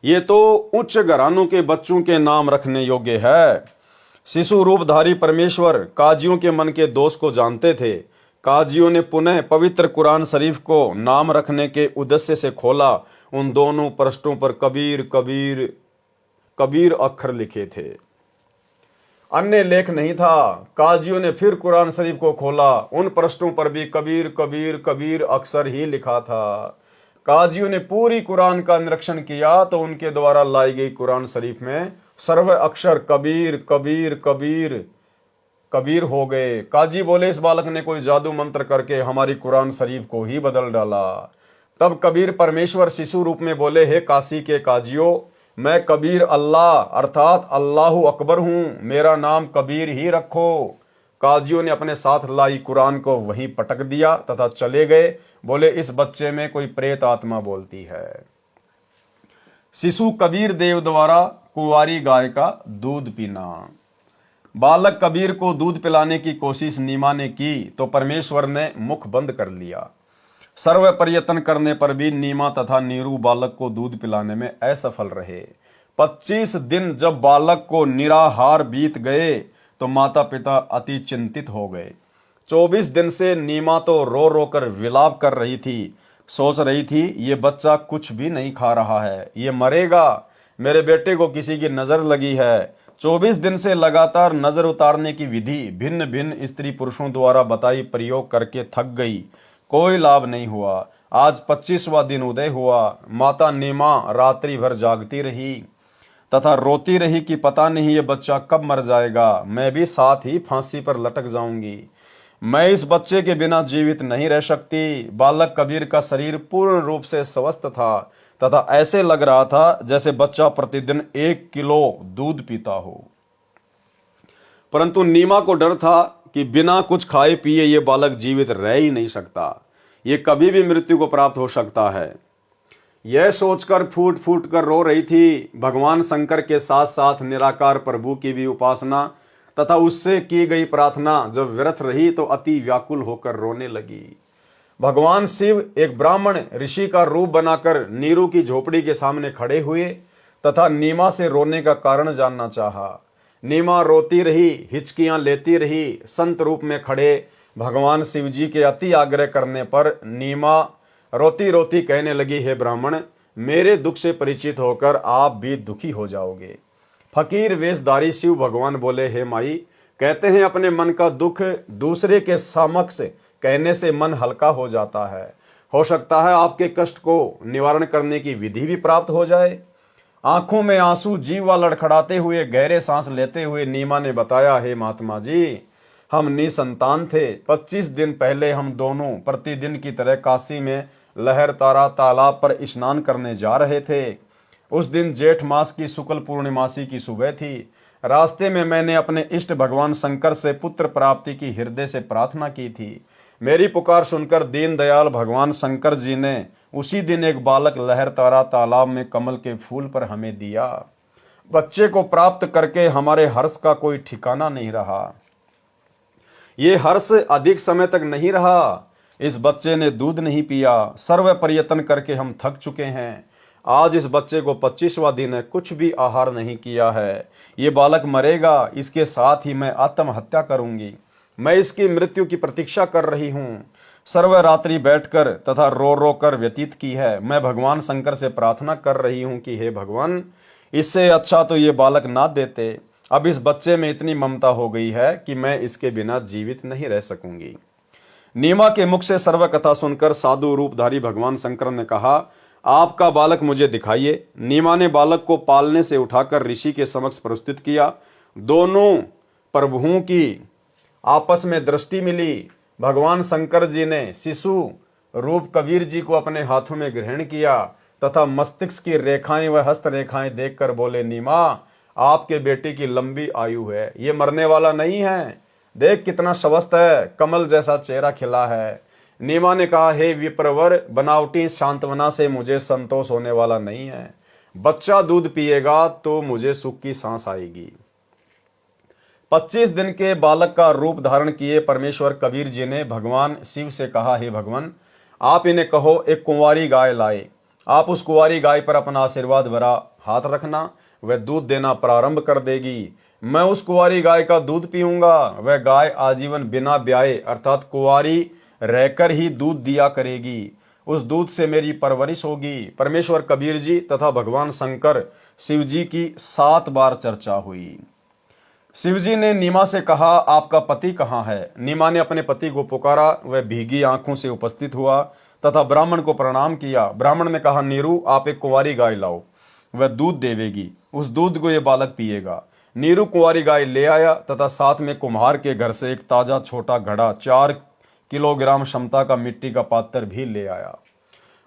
S1: ये तो उच्च घरानों के बच्चों के नाम रखने योग्य है। शिशु रूपधारी परमेश्वर काजियों के मन के दोष को जानते थे। काजियों ने पुनः पवित्र कुरान शरीफ को नाम रखने के उद्देश्य से खोला। उन दोनों पृष्ठों पर कबीर कबीर कबीर अक्षर लिखे थे, अन्य लेख नहीं था। काजियों ने फिर कुरान शरीफ को खोला, उन पृष्ठों पर भी कबीर कबीर कबीर अक्षर ही लिखा था। काजियों ने पूरी कुरान का निरीक्षण किया तो उनके द्वारा लाई गई कुरान शरीफ में सर्व अक्षर कबीर कबीर कबीर कबीर हो गए। काजी बोले इस बालक ने कोई जादू मंत्र करके हमारी कुरान शरीफ को ही बदल डाला। तब कबीर परमेश्वर शिशु रूप में बोले, हे काशी के काजियों, मैं कबीर अल्लाह अर्थात अल्लाहु अकबर हूं, मेरा नाम कबीर ही रखो। काजियों ने अपने साथ लाई कुरान को वहीं पटक दिया तथा चले गए। बोले इस बच्चे में कोई प्रेत आत्मा बोलती है। शिशु कबीर देव द्वारा कुंवारी गाय का दूध पीना। बालक कबीर को दूध पिलाने की कोशिश नीमा ने की तो परमेश्वर ने मुख बंद कर लिया। सर्व प्रयत्न करने पर भी नीमा तथा नीरू बालक को दूध पिलाने में असफल रहे। 25 दिन जब बालक को निराहार बीत गए तो माता पिता अति चिंतित हो गए। 24 दिन से नीमा तो रो रो कर विलाप कर रही थी, सोच रही थी ये बच्चा कुछ भी नहीं खा रहा है, ये मरेगा, मेरे बेटे को किसी की नजर लगी है। 24 दिन से लगातार नजर उतारने की विधि भिन्न भिन्न स्त्री पुरुषों द्वारा बताई प्रयोग करके थक गई, कोई लाभ नहीं हुआ। आज 25वां दिन उदय हुआ। माता नीमा रात्रि भर जागती रही तथा रोती रही कि पता नहीं ये बच्चा कब मर जाएगा, मैं भी साथ ही फांसी पर लटक जाऊंगी, मैं इस बच्चे के बिना जीवित नहीं रह सकती। बालक कबीर का शरीर पूर्ण रूप से स्वस्थ था तथा ऐसे लग रहा था जैसे बच्चा प्रतिदिन 1 किलो दूध पीता हो। परंतु नीमा को डर था कि बिना कुछ खाए पिए ये बालक जीवित रह ही नहीं सकता, ये कभी भी मृत्यु को प्राप्त हो सकता है। यह सोचकर फूट फूट कर रो रही थी। भगवान शंकर के साथ साथ निराकार प्रभु की भी उपासना तथा उससे की गई प्रार्थना जब व्यर्थ रही तो अति व्याकुल होकर रोने लगी। भगवान शिव एक ब्राह्मण ऋषि का रूप बनाकर नीरू की झोपड़ी के सामने खड़े हुए तथा नीमा से रोने का कारण जानना चाहा। नीमा रोती रही, हिचकियां लेती रही। संत रूप में खड़े भगवान शिव जी के अति आग्रह करने पर नीमा रोती रोती कहने लगी, हे ब्राह्मण, मेरे दुख से परिचित होकर आप भी दुखी हो जाओगे। फकीर वेशधारी शिव भगवान बोले, हे माई, कहते हैं अपने मन का दुख दूसरे के समक्ष कहने से मन हल्का हो जाता है। हो सकता है आपके कष्ट को निवारण करने की विधि भी प्राप्त हो जाए। आंखों में आंसू, जीवा लड़खड़ाते हुए गहरे सांस लेते हुए नीमा ने बताया, हे महात्मा जी, हम निसंतान थे। 25 दिन पहले हम दोनों प्रतिदिन की तरह काशी में लहर तारा तालाब पर स्नान करने जा रहे थे। उस दिन जेठ मास की शुक्ल पूर्णिमासी की सुबह थी। रास्ते में मैंने अपने इष्ट भगवान शंकर से पुत्र प्राप्ति की हृदय से प्रार्थना की थी। मेरी पुकार सुनकर दीनदयाल भगवान शंकर जी ने उसी दिन एक बालक लहर तारा तालाब में कमल के फूल पर हमें दिया। बच्चे को प्राप्त करके हमारे हर्ष का कोई ठिकाना नहीं रहा। ये हर्ष अधिक समय तक नहीं रहा। इस बच्चे ने दूध नहीं पिया। सर्व प्रयत्न करके हम थक चुके हैं। आज इस बच्चे को 25वां दिन है, कुछ भी आहार नहीं किया है। ये बालक मरेगा, इसके साथ ही मैं आत्महत्या करूंगी। मैं इसकी मृत्यु की प्रतीक्षा कर रही हूँ। सर्व रात्रि बैठकर तथा रो रो कर व्यतीत की है। मैं भगवान शंकर से प्रार्थना कर रही हूँ कि हे भगवान, इससे अच्छा तो ये बालक ना देते। अब इस बच्चे में इतनी ममता हो गई है कि मैं इसके बिना जीवित नहीं रह सकूंगी। नीमा के मुख से सर्व कथा सुनकर साधु रूपधारी भगवान शंकर ने कहा, आपका बालक मुझे दिखाइए। नीमा ने बालक को पालने से उठाकर ऋषि के समक्ष प्रस्तुत किया। दोनों प्रभुओं की आपस में दृष्टि मिली। भगवान शंकर जी ने शिशु रूप कबीर जी को अपने हाथों में ग्रहण किया तथा मस्तिष्क की रेखाएं व हस्त रेखाएं देखकर बोले, नीमा, आपके बेटे की लंबी आयु है, ये मरने वाला नहीं है। देख कितना स्वस्थ है, कमल जैसा चेहरा खिला है। नीमा ने कहा, हे विप्रवर, बनावटी सांत्वना से मुझे संतोष होने वाला नहीं है। बच्चा दूध पिएगा तो मुझे सुख की सांस आएगी। 25 दिन के बालक का रूप धारण किए परमेश्वर कबीर जी ने भगवान शिव से कहा, हे भगवान, आप इन्हें कहो एक कुंवारी गाय लाए। आप उस कुंवारी गाय पर अपना आशीर्वाद भरा हाथ रखना, वह दूध देना प्रारंभ कर देगी। मैं उस कुंवारी गाय का दूध पीऊंगा। वह गाय आजीवन बिना ब्याए अर्थात कुंवारी रहकर ही दूध दिया करेगी। उस दूध से मेरी परवरिश होगी। परमेश्वर कबीर जी तथा भगवान शंकर शिव जी की 7 बार चर्चा हुई। शिवजी ने नीमा से कहा, आपका पति कहाँ है? नीमा ने अपने पति को पुकारा। वह भीगी आंखों से उपस्थित हुआ तथा ब्राह्मण को प्रणाम किया। ब्राह्मण ने कहा, नीरू, आप एक कुंवारी गाय लाओ, वह दूध देवेगी। उस दूध को यह बालक पिएगा। नीरू कुंवारी गाय ले आया तथा साथ में कुम्हार के घर से एक ताजा छोटा घड़ा 4 किलोग्राम क्षमता का मिट्टी का पात्र भी ले आया।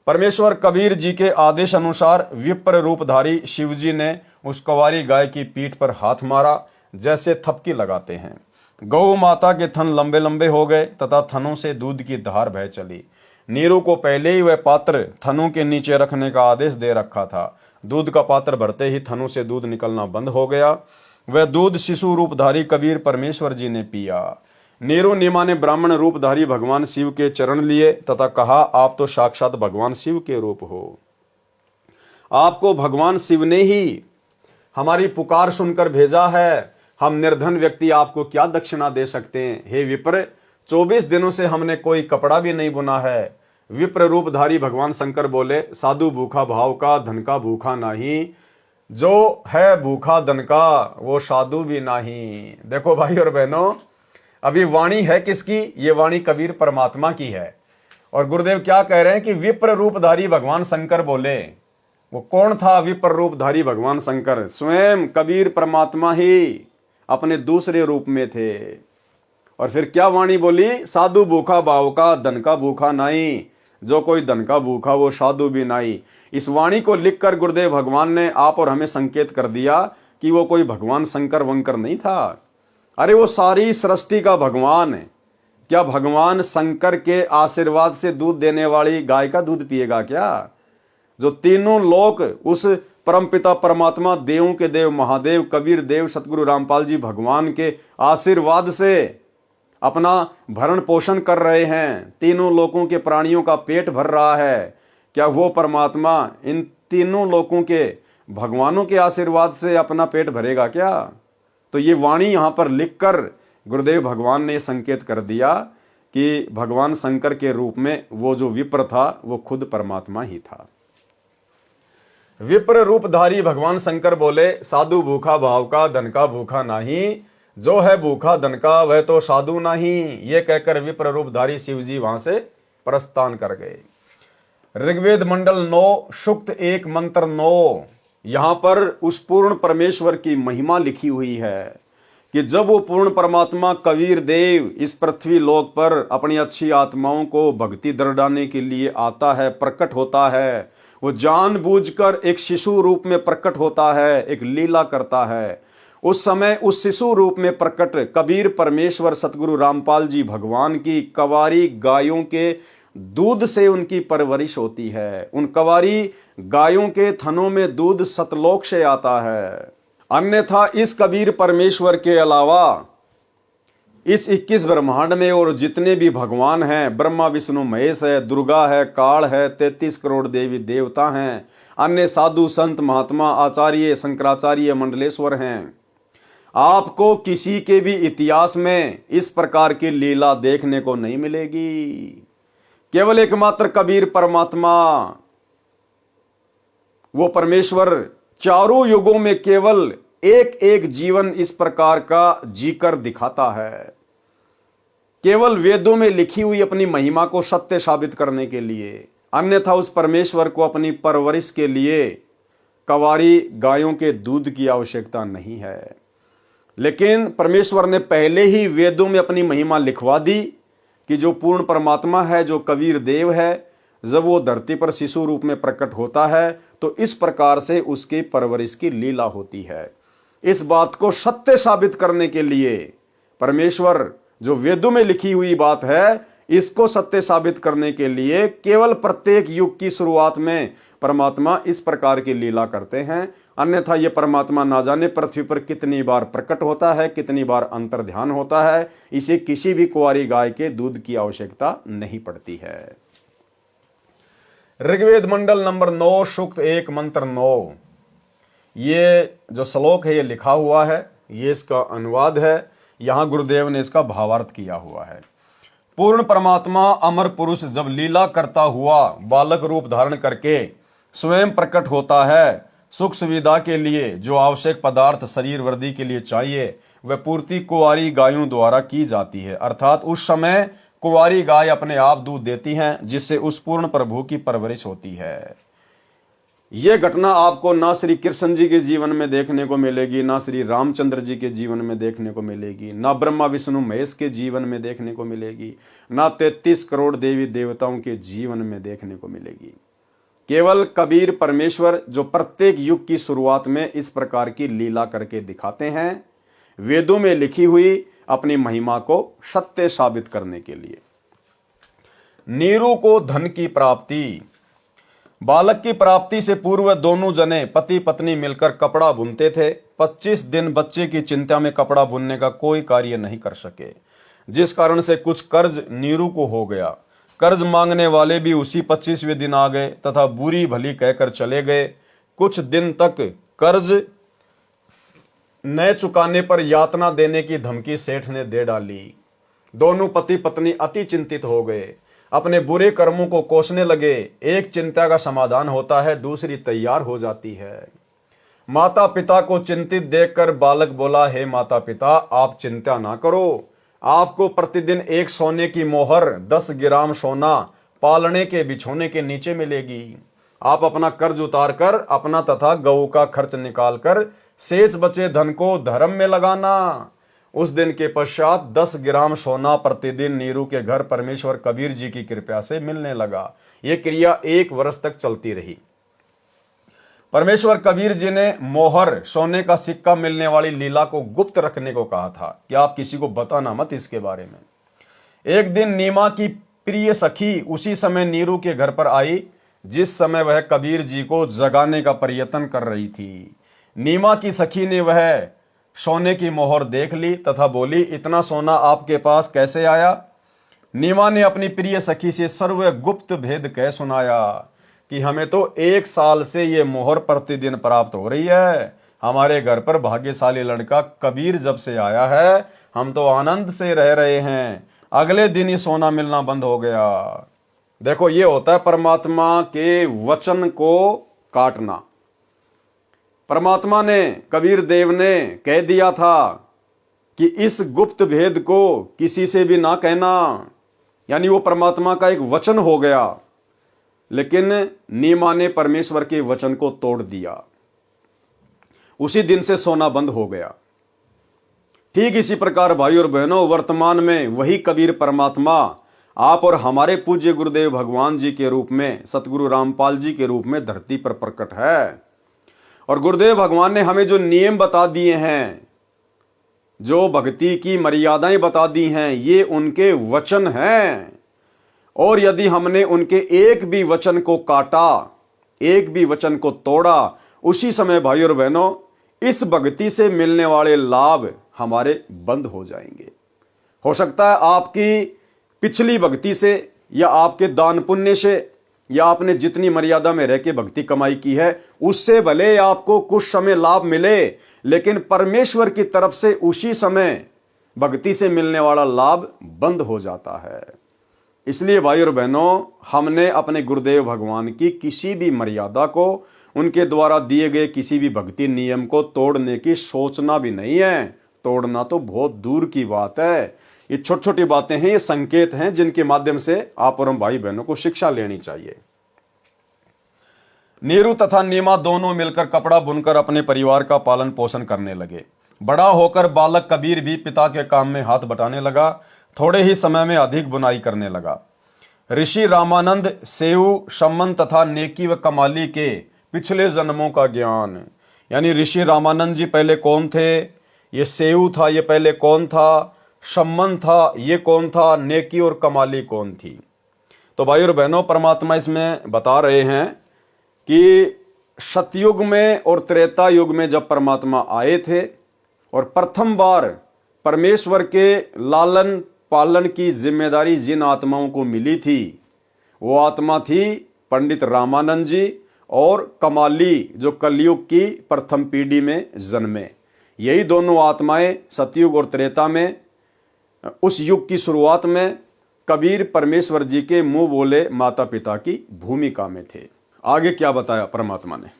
S1: परमेश्वर कबीर जी के आदेश अनुसार विप्र रूपधारी शिवजी ने उस कुंवारी गाय की पीठ पर हाथ मारा जैसे थपकी लगाते हैं। गौ माता के थन लंबे लंबे हो गए तथा थनों से दूध की धार बह चली। नीरू को पहले ही वह पात्र थनों के नीचे रखने का आदेश दे रखा था। दूध का पात्र भरते ही थनों से दूध निकलना बंद हो गया। वह दूध शिशु रूपधारी कबीर परमेश्वर जी ने पिया। नीरू नीमा ने ब्राह्मण रूपधारी भगवान शिव के चरण लिए तथा कहा, आप तो साक्षात भगवान शिव के रूप हो। आपको भगवान शिव ने ही हमारी पुकार सुनकर भेजा है। हम निर्धन व्यक्ति आपको क्या दक्षिणा दे सकते हैं? हे विप्र, 24 दिनों से हमने कोई कपड़ा भी नहीं बुना है। विप्र रूपधारी भगवान शंकर बोले, साधु भूखा भाव का, धन का भूखा नहीं। जो है भूखा धन का, वो साधु भी नहीं। देखो भाई और बहनों, अभी वाणी है किसकी? ये वाणी कबीर परमात्मा की है। और गुरुदेव क्या कह रहे हैं कि विप्र रूपधारी भगवान शंकर बोले। वो कौन था विप्र रूपधारी भगवान शंकर? स्वयं कबीर परमात्मा ही अपने दूसरे रूप में थे। और फिर क्या वाणी बोली? साधु भूखा भाव का, धन का भूखा नहीं। जो कोई धन का भूखा वो साधु भी नहीं। इस वाणी को लिखकर गुरुदेव भगवान ने आप और हमें संकेत कर दिया कि वो कोई भगवान शंकर वंकर नहीं था। अरे वो सारी सृष्टि का भगवान है। क्या भगवान शंकर के आशीर्वाद से दूध देने वाली गाय का दूध पिएगा क्या? जो तीनों लोक उस परमपिता परमात्मा, देवों के देव महादेव कबीर देव सतगुरु रामपाल जी भगवान के आशीर्वाद से अपना भरण पोषण कर रहे हैं, तीनों लोकों के प्राणियों का पेट भर रहा है, क्या वो परमात्मा इन तीनों लोकों के भगवानों के आशीर्वाद से अपना पेट भरेगा क्या? तो ये वाणी यहाँ पर लिखकर गुरुदेव भगवान ने संकेत कर दिया कि भगवान शंकर के रूप में वो जो विप्र था वो खुद परमात्मा ही था। विप्र रूपधारी भगवान शंकर बोले, साधु भूखा भाव का, धन का भूखा नहीं, जो है भूखा धन का वह तो साधु नहीं। ये कहकर विप्र रूपधारी शिव जी वहां से प्रस्थान कर गए। ऋग्वेद मंडल 9 सूक्त 1 मंत्र 9, यहां पर उस पूर्ण परमेश्वर की महिमा लिखी हुई है कि जब वो पूर्ण परमात्मा कबीर देव इस पृथ्वी लोक पर अपनी अच्छी आत्माओं को भक्ति दृढ़ाने के लिए आता है, प्रकट होता है, वो जानबूझकर एक शिशु रूप में प्रकट होता है, एक लीला करता है। उस समय उस शिशु रूप में प्रकट कबीर परमेश्वर सतगुरु रामपाल जी भगवान की कवारी गायों के दूध से उनकी परवरिश होती है। उन कवारी गायों के थनों में दूध सतलोक से आता है। अन्यथा इस कबीर परमेश्वर के अलावा इस 21 ब्रह्मांड में और जितने भी भगवान हैं, ब्रह्मा विष्णु महेश है, दुर्गा है, काल है, 33 करोड़ देवी देवता हैं, अन्य साधु संत महात्मा आचार्य शंकराचार्य मंडलेश्वर हैं, आपको किसी के भी इतिहास में इस प्रकार की लीला देखने को नहीं मिलेगी। केवल एकमात्र कबीर परमात्मा, वो परमेश्वर चारों युगों में केवल एक एक जीवन इस प्रकार का जीकर दिखाता है, केवल वेदों में लिखी हुई अपनी महिमा को सत्य साबित करने के लिए। अन्यथा उस परमेश्वर को अपनी परवरिश के लिए कवारी गायों के दूध की आवश्यकता नहीं है। लेकिन परमेश्वर ने पहले ही वेदों में अपनी महिमा लिखवा दी कि जो पूर्ण परमात्मा है, जो कबीर देव है, जब वो धरती पर शिशु रूप में प्रकट होता है तो इस प्रकार से उसकी परवरिश की लीला होती है। इस बात को सत्य साबित करने के लिए परमेश्वर, जो वेदों में लिखी हुई बात है, इसको सत्य साबित करने के लिए केवल प्रत्येक युग की शुरुआत में परमात्मा इस प्रकार की लीला करते हैं। अन्यथा ये परमात्मा ना जाने पृथ्वी पर कितनी बार प्रकट होता है, कितनी बार अंतर ध्यान होता है, इसे किसी भी कुंवारी गाय के दूध की आवश्यकता नहीं पड़ती है। ऋग्वेद मंडल नंबर 9 सूक्त 1 मंत्र 9, ये जो श्लोक है ये लिखा हुआ है, ये इसका अनुवाद है। यहां गुरुदेव ने इसका भावार्थ किया हुआ है। पूर्ण परमात्मा अमर पुरुष जब लीला करता हुआ बालक रूप धारण करके स्वयं प्रकट होता है, सुख सुविधा के लिए जो आवश्यक पदार्थ शरीर वृद्धि के लिए चाहिए वह पूर्ति कुंवारी गायों द्वारा की जाती है। अर्थात उस समय कुंवारी गाय अपने आप दूध देती हैं, जिससे उस पूर्ण प्रभु की परवरिश होती है। यह घटना आपको ना श्री कृष्ण जी के जीवन में देखने को मिलेगी, ना श्री रामचंद्र जी के जीवन में देखने को मिलेगी, ना ब्रह्मा विष्णु महेश के जीवन में देखने को मिलेगी, ना 33 करोड़ देवी देवताओं के जीवन में देखने को मिलेगी। केवल कबीर परमेश्वर जो प्रत्येक युग की शुरुआत में इस प्रकार की लीला करके दिखाते हैं, वेदों में लिखी हुई अपनी महिमा को सत्य साबित करने के लिए। नीरू को धन की प्राप्ति। बालक की प्राप्ति से पूर्व दोनों जने पति पत्नी मिलकर कपड़ा बुनते थे। 25 दिन बच्चे की चिंता में कपड़ा बुनने का कोई कार्य नहीं कर सके, जिस कारण से कुछ कर्ज नीरू को हो गया। कर्ज मांगने वाले भी उसी 25वें दिन आ गए तथा बुरी भली कहकर चले गए। कुछ दिन तक कर्ज न चुकाने पर यातना देने की धमकी सेठ ने दे डाली। दोनों पति पत्नी अति चिंतित हो गए, अपने बुरे कर्मों को कोसने लगे। एक चिंता का समाधान होता है, दूसरी तैयार हो जाती है। माता पिता को चिंतित देखकर बालक बोला, हे माता पिता, आप चिंता ना करो, आपको प्रतिदिन एक सोने की मोहर 10 ग्राम सोना पालने के बिछोने के नीचे मिलेगी। आप अपना कर्ज उतार कर अपना तथा गऊ का खर्च निकालकर शेष बचे धन को धर्म में लगाना। उस दिन के पश्चात 10 ग्राम सोना प्रतिदिन नीरू के घर परमेश्वर कबीर जी की कृपा से मिलने लगा। यह क्रिया 1 वर्ष तक चलती रही। परमेश्वर कबीर जी ने मोहर सोने का सिक्का मिलने वाली लीला को गुप्त रखने को कहा था कि आप किसी को बताना मत इसके बारे में। एक दिन नीमा की प्रिय सखी उसी समय नीरू के घर पर आई, जिस समय वह कबीर जी को जगाने का प्रयत्न कर रही थी। नीमा की सखी ने वह सोने की मोहर देख ली तथा बोली, इतना सोना आपके पास कैसे आया? नीमा ने अपनी प्रिय सखी से सर्व गुप्त भेद कह सुनाया कि हमें तो 1 साल से ये मोहर प्रतिदिन प्राप्त हो रही है। हमारे घर पर भाग्यशाली लड़का कबीर जब से आया है, हम तो आनंद से रह रहे हैं। अगले दिन ही सोना मिलना बंद हो गया। देखो, ये होता है परमात्मा के वचन को काटना। परमात्मा ने, कबीर देव ने कह दिया था कि इस गुप्त भेद को किसी से भी ना कहना, यानी वो परमात्मा का एक वचन हो गया। लेकिन नीमा ने परमेश्वर के वचन को तोड़ दिया, उसी दिन से सोना बंद हो गया। ठीक इसी प्रकार भाई और बहनों, वर्तमान में वही कबीर परमात्मा आप और हमारे पूज्य गुरुदेव भगवान जी के रूप में, सतगुरु रामपाल जी के रूप में धरती पर प्रकट है। और गुरुदेव भगवान ने हमें जो नियम बता दिए हैं, जो भक्ति की मर्यादाएं बता दी हैं, ये उनके वचन हैं। और यदि हमने उनके एक भी वचन को काटा, एक भी वचन को तोड़ा, उसी समय भाई और बहनों इस भक्ति से मिलने वाले लाभ हमारे बंद हो जाएंगे। हो सकता है आपकी पिछली भक्ति से या आपके दान पुण्य से या आपने जितनी मर्यादा में रह के भक्ति कमाई की है उससे भले आपको कुछ समय लाभ मिले, लेकिन परमेश्वर की तरफ से उसी समय भक्ति से मिलने वाला लाभ बंद हो जाता है। इसलिए भाई और बहनों, हमने अपने गुरुदेव भगवान की किसी भी मर्यादा को, उनके द्वारा दिए गए किसी भी भक्ति नियम को तोड़ने की सोचना भी नहीं है। तोड़ना तो बहुत दूर की बात है। ये छोटी छोटी बातें हैं, ये संकेत हैं जिनके माध्यम से आप और हम भाई बहनों को शिक्षा लेनी चाहिए। नीरू तथा नीमा दोनों मिलकर कपड़ा बुनकर अपने परिवार का पालन पोषण करने लगे। बड़ा होकर बालक कबीर भी पिता के काम में हाथ बटाने लगा। थोड़े ही समय में अधिक बुनाई करने लगा। ऋषि रामानंद सेऊ, शमन तथा नेकी व कमाली के पिछले जन्मों का ज्ञान, यानी ऋषि रामानंद जी पहले कौन थे, ये सेऊ था, ये पहले कौन था, शमन था, ये कौन था, नेकी और कमाली कौन थी। तो भाई और बहनों, परमात्मा इसमें बता रहे हैं कि सतयुग में और त्रेता युग में जब परमात्मा आए थे और प्रथम बार परमेश्वर के लालन पालन की जिम्मेदारी जिन आत्माओं को मिली थी, वो आत्मा थी पंडित रामानंद जी और कमाली, जो कलयुग की प्रथम पीढ़ी में जन्मे। यही दोनों आत्माएं सतयुग और त्रेता में, उस युग की शुरुआत में कबीर परमेश्वर जी के मुंह बोले माता पिता की भूमिका में थे। आगे क्या बताया परमात्मा ने।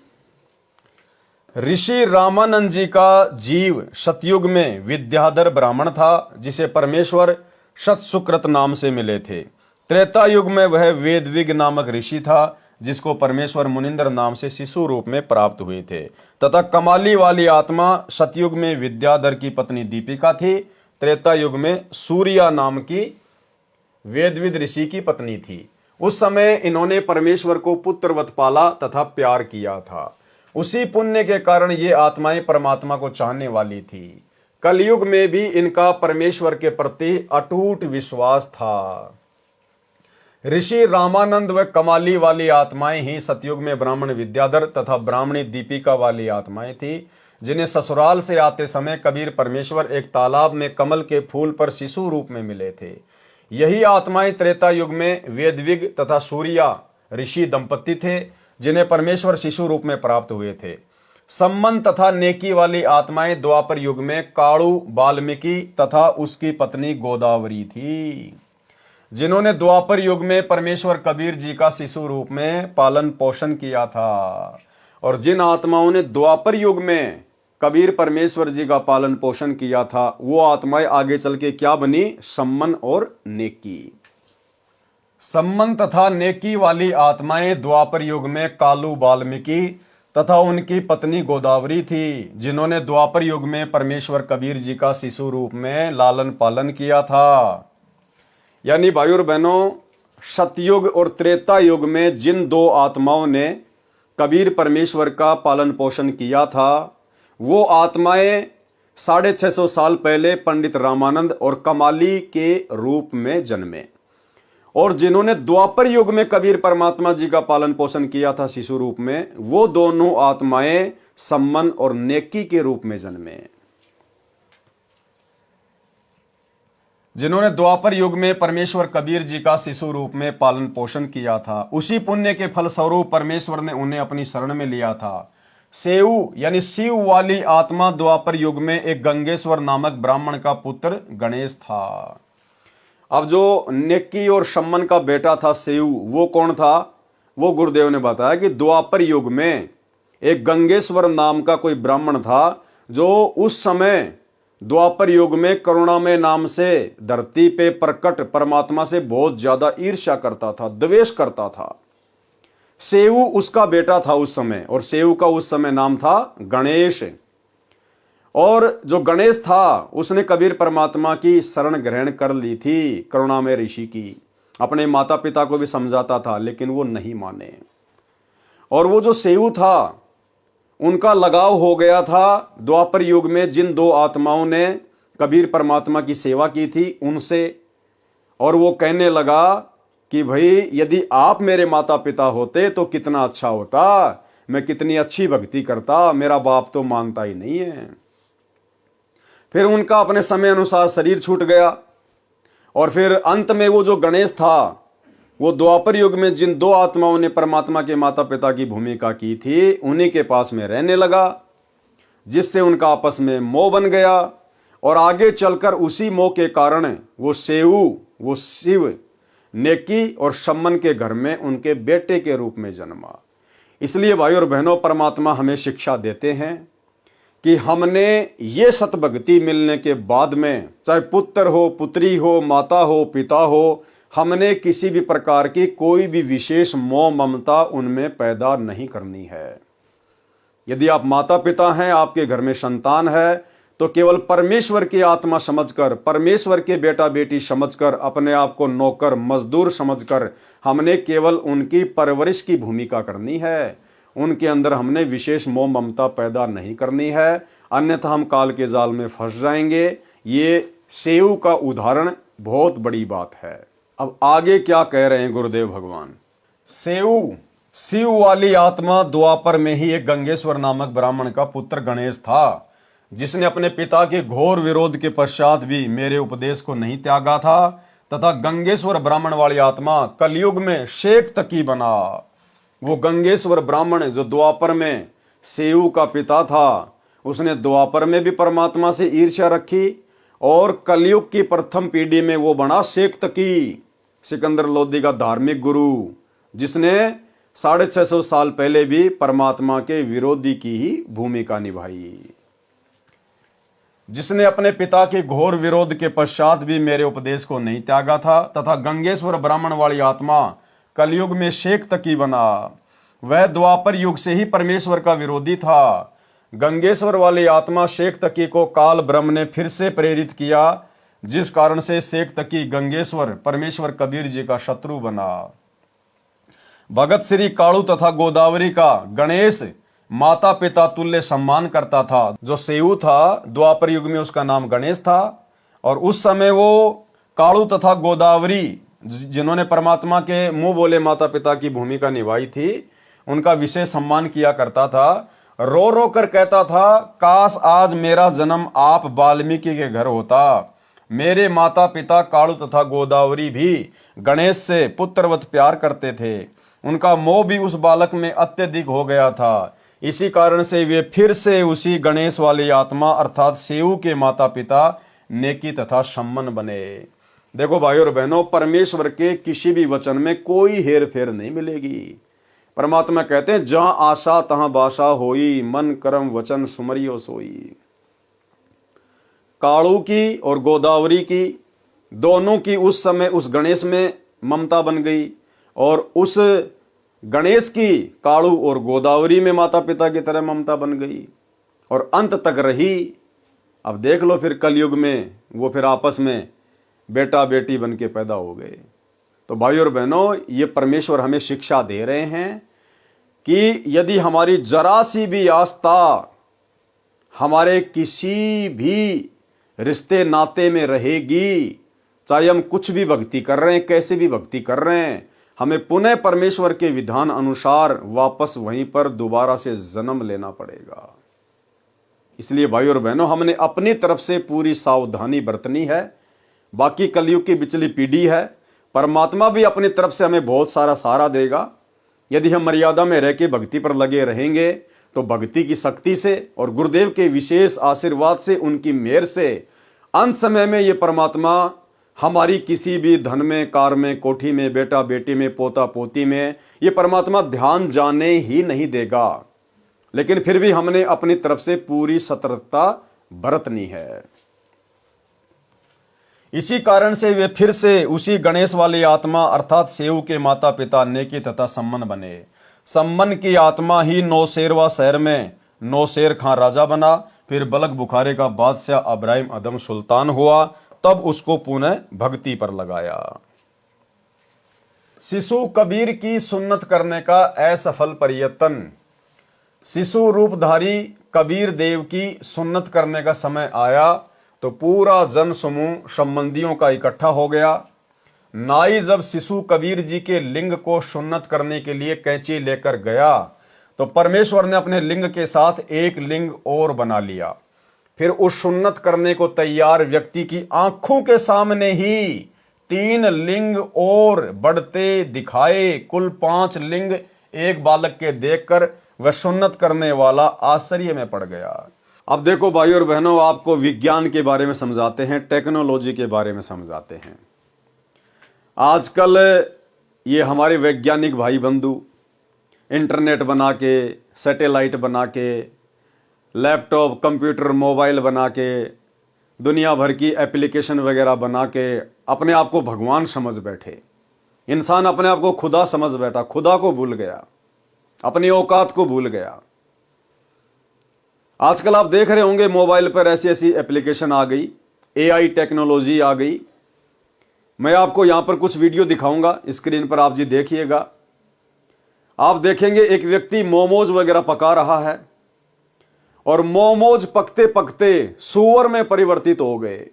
S1: ऋषि रामानंद जी का जीव सतयुग में विद्याधर ब्राह्मण था, जिसे परमेश्वर सतसुकृत नाम से मिले थे। त्रेता युग में वह वेदविग नामक ऋषि था, जिसको परमेश्वर मुनिंद्र नाम से शिशु रूप में प्राप्त हुए थे। तथा कमाली वाली आत्मा सतयुग में विद्याधर की पत्नी दीपिका थी। त्रेता युग में सूर्या नाम की वेदविद ऋषि की पत्नी थी। उस समय इन्होंने परमेश्वर को पुत्रवत पाला तथा प्यार किया था। उसी पुण्य के कारण ये आत्माएं परमात्मा को चाहने वाली थी। कलयुग में भी इनका परमेश्वर के प्रति अटूट विश्वास था। ऋषि रामानंद व कमाली वाली आत्माएं ही सतयुग में ब्राह्मण विद्याधर तथा ब्राह्मणी दीपिका वाली आत्माएं थी, जिन्हें ससुराल से आते समय कबीर परमेश्वर एक तालाब में कमल के फूल पर शिशु रूप में मिले थे। यही आत्माएं त्रेता युग में वेदविग तथा सूर्या ऋषि दंपति थे, जिन्हें परमेश्वर शिशु रूप में प्राप्त हुए थे। सम्मन तथा नेकी वाली आत्माएं द्वापर युग में काणु वाल्मीकि तथा उसकी पत्नी गोदावरी थी, जिन्होंने द्वापर युग में परमेश्वर कबीर जी का शिशु रूप में पालन पोषण किया था। और जिन आत्माओं ने द्वापर युग में कबीर परमेश्वर जी का पालन पोषण किया था, वो आत्माएं आगे चल के क्या बनी, सम्मन और नेकी। सम्मन तथा नेकी वाली आत्माएं द्वापर युग में कालू वाल्मीकि तथा उनकी पत्नी गोदावरी थी, जिन्होंने द्वापर युग में परमेश्वर कबीर जी का शिशु रूप में लालन पालन किया था। यानी भाई और बहनों, सतयुग और त्रेता युग में जिन दो आत्माओं ने कबीर परमेश्वर का पालन पोषण किया था, वो आत्माएं 650 साल पहले पंडित रामानंद और कमाली के रूप में जन्मे। और जिन्होंने द्वापर युग में कबीर परमात्मा जी का पालन पोषण किया था शिशु रूप में, वो दोनों आत्माएं सम्मन और नेकी के रूप में जन्मे। जिन्होंने द्वापर युग में परमेश्वर कबीर जी का शिशु रूप में पालन पोषण किया था, उसी पुण्य के फलस्वरूप परमेश्वर ने उन्हें अपनी शरण में लिया था। सेऊ यानी शिव वाली आत्मा द्वापर युग में एक गंगेश्वर नामक ब्राह्मण का पुत्र गणेश था। अब जो नेकी और सम्मन का बेटा था सेऊ, वो कौन था? वो गुरुदेव ने बताया कि द्वापर युग में एक गंगेश्वर नाम का कोई ब्राह्मण था जो उस समय द्वापर युग में करुणामय नाम से धरती पे प्रकट परमात्मा से बहुत ज्यादा ईर्ष्या करता था, द्वेष करता था। सेऊ उसका बेटा था उस समय, और सेऊ का उस समय नाम था गणेश। और जो गणेश था उसने कबीर परमात्मा की शरण ग्रहण कर ली थी, करुणामय ऋषि की। अपने माता पिता को भी समझाता था लेकिन वो नहीं माने। और वो जो सेऊ था उनका लगाव हो गया था द्वापर युग में जिन दो आत्माओं ने कबीर परमात्मा की सेवा की थी उनसे। और वो कहने लगा कि भाई यदि आप मेरे माता पिता होते तो कितना अच्छा होता, मैं कितनी अच्छी भक्ति करता, मेरा बाप तो मानता ही नहीं है। फिर उनका अपने समय अनुसार शरीर छूट गया। और फिर अंत में वो जो गणेश था वो द्वापर युग में जिन दो आत्माओं ने परमात्मा के माता पिता की भूमिका की थी उन्हीं के पास में रहने लगा, जिससे उनका आपस में मोह बन गया। और आगे चलकर उसी मोह के कारण वो शिव नेकी और सम्मन के घर में उनके बेटे के रूप में जन्मा। इसलिए भाई और बहनों, परमात्मा हमें शिक्षा देते हैं कि हमने ये सतभक्ति मिलने के बाद में, चाहे पुत्र हो, पुत्री हो, माता हो, पिता हो, हमने किसी भी प्रकार की कोई भी विशेष मोह ममता उनमें पैदा नहीं करनी है। यदि आप माता पिता हैं, आपके घर में संतान है, तो केवल परमेश्वर की आत्मा समझकर, परमेश्वर के बेटा बेटी समझकर, अपने आप को नौकर मजदूर समझकर हमने केवल उनकी परवरिश की भूमिका करनी है। उनके अंदर हमने विशेष मोह ममता पैदा नहीं करनी है, अन्यथा हम काल के जाल में फंस जाएंगे। ये सेऊ का उदाहरण बहुत बड़ी बात है। अब आगे क्या कह रहे हैं गुरुदेव भगवान। सेऊ शिव वाली आत्मा द्वापर में ही एक गंगेश्वर नामक ब्राह्मण का पुत्र गणेश था, जिसने अपने पिता के घोर विरोध के पश्चात भी मेरे उपदेश को नहीं त्यागा था, तथा गंगेश्वर ब्राह्मण वाली आत्मा कलयुग में शेख तकी बना। वो गंगेश्वर ब्राह्मण जो द्वापर में सेऊ का पिता था, उसने द्वापर में भी परमात्मा से ईर्ष्या रखी, और कलयुग की प्रथम पीढ़ी में वो बना शेख तकी, सिकंदर लोदी का धार्मिक गुरु, जिसने 650 साल पहले भी परमात्मा के विरोधी की ही भूमिका निभाई, जिसने अपने पिता के घोर विरोध के पश्चात भी मेरे उपदेश को नहीं त्यागा था, तथा गंगेश्वर ब्राह्मण वाली आत्मा कलयुग में शेख तकी बना। वह द्वापर युग से ही परमेश्वर का विरोधी था। गंगेश्वर वाली आत्मा शेख तकी को काल ब्रह्म ने फिर से प्रेरित किया, जिस कारण से शेख तकी गंगेश्वर परमेश्वर कबीर जी का शत्रु बना। भगत श्री कालू तथा गोदावरी का गणेश माता पिता तुल्य सम्मान करता था। जो सेऊ था द्वापर युग में उसका नाम गणेश था, और उस समय वो कालू तथा गोदावरी जिन्होंने परमात्मा के मुंह बोले माता पिता की भूमिका निभाई थी, उनका विशेष सम्मान किया करता था। रो रो कर कहता था, काश आज मेरा जन्म आप वाल्मीकि के घर होता। मेरे माता पिता कालू तथा गोदावरी भी गणेश से पुत्रवत प्यार करते थे, उनका मोह भी उस बालक में अत्यधिक हो गया था। इसी कारण से वे फिर से उसी गणेश वाली आत्मा अर्थात सेऊ के माता पिता नेकी तथा सम्मन बने। देखो भाई और बहनों, परमेश्वर के किसी भी वचन में कोई हेर फेर नहीं मिलेगी। परमात्मा कहते हैं, जहां आशा तहां बाशा होई, मन कर्म वचन सुमरियो सोई। कालू की और गोदावरी की दोनों की उस समय उस गणेश में ममता बन गई, और उस गणेश की कालू और गोदावरी में माता पिता की तरह ममता बन गई, और अंत तक रही। अब देख लो फिर कलयुग में वो फिर आपस में बेटा बेटी बन के पैदा हो गए। तो भाई और बहनों, ये परमेश्वर हमें शिक्षा दे रहे हैं कि यदि हमारी जरा सी भी आस्था हमारे किसी भी रिश्ते नाते में रहेगी, चाहे हम कुछ भी भक्ति कर रहे हैं, कैसे भी भक्ति कर रहे हैं, हमें पुनः परमेश्वर के विधान अनुसार वापस वहीं पर दोबारा से जन्म लेना पड़ेगा। इसलिए भाई और बहनों, हमने अपनी तरफ से पूरी सावधानी बरतनी है। बाकी कलयुग की बिचली पीढ़ी है, परमात्मा भी अपनी तरफ से हमें बहुत सारा सहारा देगा। यदि हम मर्यादा में रह के भक्ति पर लगे रहेंगे तो भक्ति की शक्ति से और गुरुदेव के विशेष आशीर्वाद से, उनकी मेहर से अंत समय में ये परमात्मा हमारी किसी भी धन में, कार में, कोठी में, बेटा बेटी में, पोता पोती में, ये परमात्मा ध्यान जाने ही नहीं देगा। लेकिन फिर भी हमने अपनी तरफ से पूरी सतर्कता बरतनी है। इसी कारण से वे फिर से उसी गणेश वाली आत्मा अर्थात सेऊ के माता पिता नेकी तथा सम्मन बने। सम्मन की आत्मा ही नौशेरवा शहर में नौशेर खां राजा बना, फिर बलक बुखारे का बादशाह इब्राहिम अदम सुल्तान हुआ, तब उसको पुनः भक्ति पर लगाया। शिशु कबीर की सुन्नत करने का असफल प्रयत्न। शिशु रूपधारी कबीर देव की सुन्नत करने का समय आया तो पूरा जन समूह संबंधियों का इकट्ठा हो गया। नाई जब शिशु कबीर जी के लिंग को सुन्नत करने के लिए कैंची लेकर गया तो परमेश्वर ने अपने लिंग के साथ एक लिंग और बना लिया। फिर उस सुन्नत करने को तैयार व्यक्ति की आंखों के सामने ही 3 लिंग और बढ़ते दिखाए। कुल 5 लिंग एक बालक के देखकर वह सुन्नत करने वाला आश्चर्य में पड़ गया। अब देखो भाई और बहनों, आपको विज्ञान के बारे में समझाते हैं, टेक्नोलॉजी के बारे में समझाते हैं। आजकल ये हमारे वैज्ञानिक भाई बंधु इंटरनेट बना के, सैटेलाइट बना के, लैपटॉप, कंप्यूटर, मोबाइल बना के, दुनिया भर की एप्लीकेशन वगैरह बना के अपने आप को भगवान समझ बैठे। इंसान अपने आप को खुदा समझ बैठा, खुदा को भूल गया, अपनी औकात को भूल गया। आजकल आप देख रहे होंगे मोबाइल पर ऐसी ऐसी एप्लीकेशन आ गई, एआई टेक्नोलॉजी आ गई। मैं आपको यहां पर कुछ वीडियो दिखाऊंगा, स्क्रीन पर आप जी देखिएगा। आप देखेंगे एक व्यक्ति मोमोज वगैरह पका रहा है और मोमोज पकते पकते सूअर में परिवर्तित हो गए।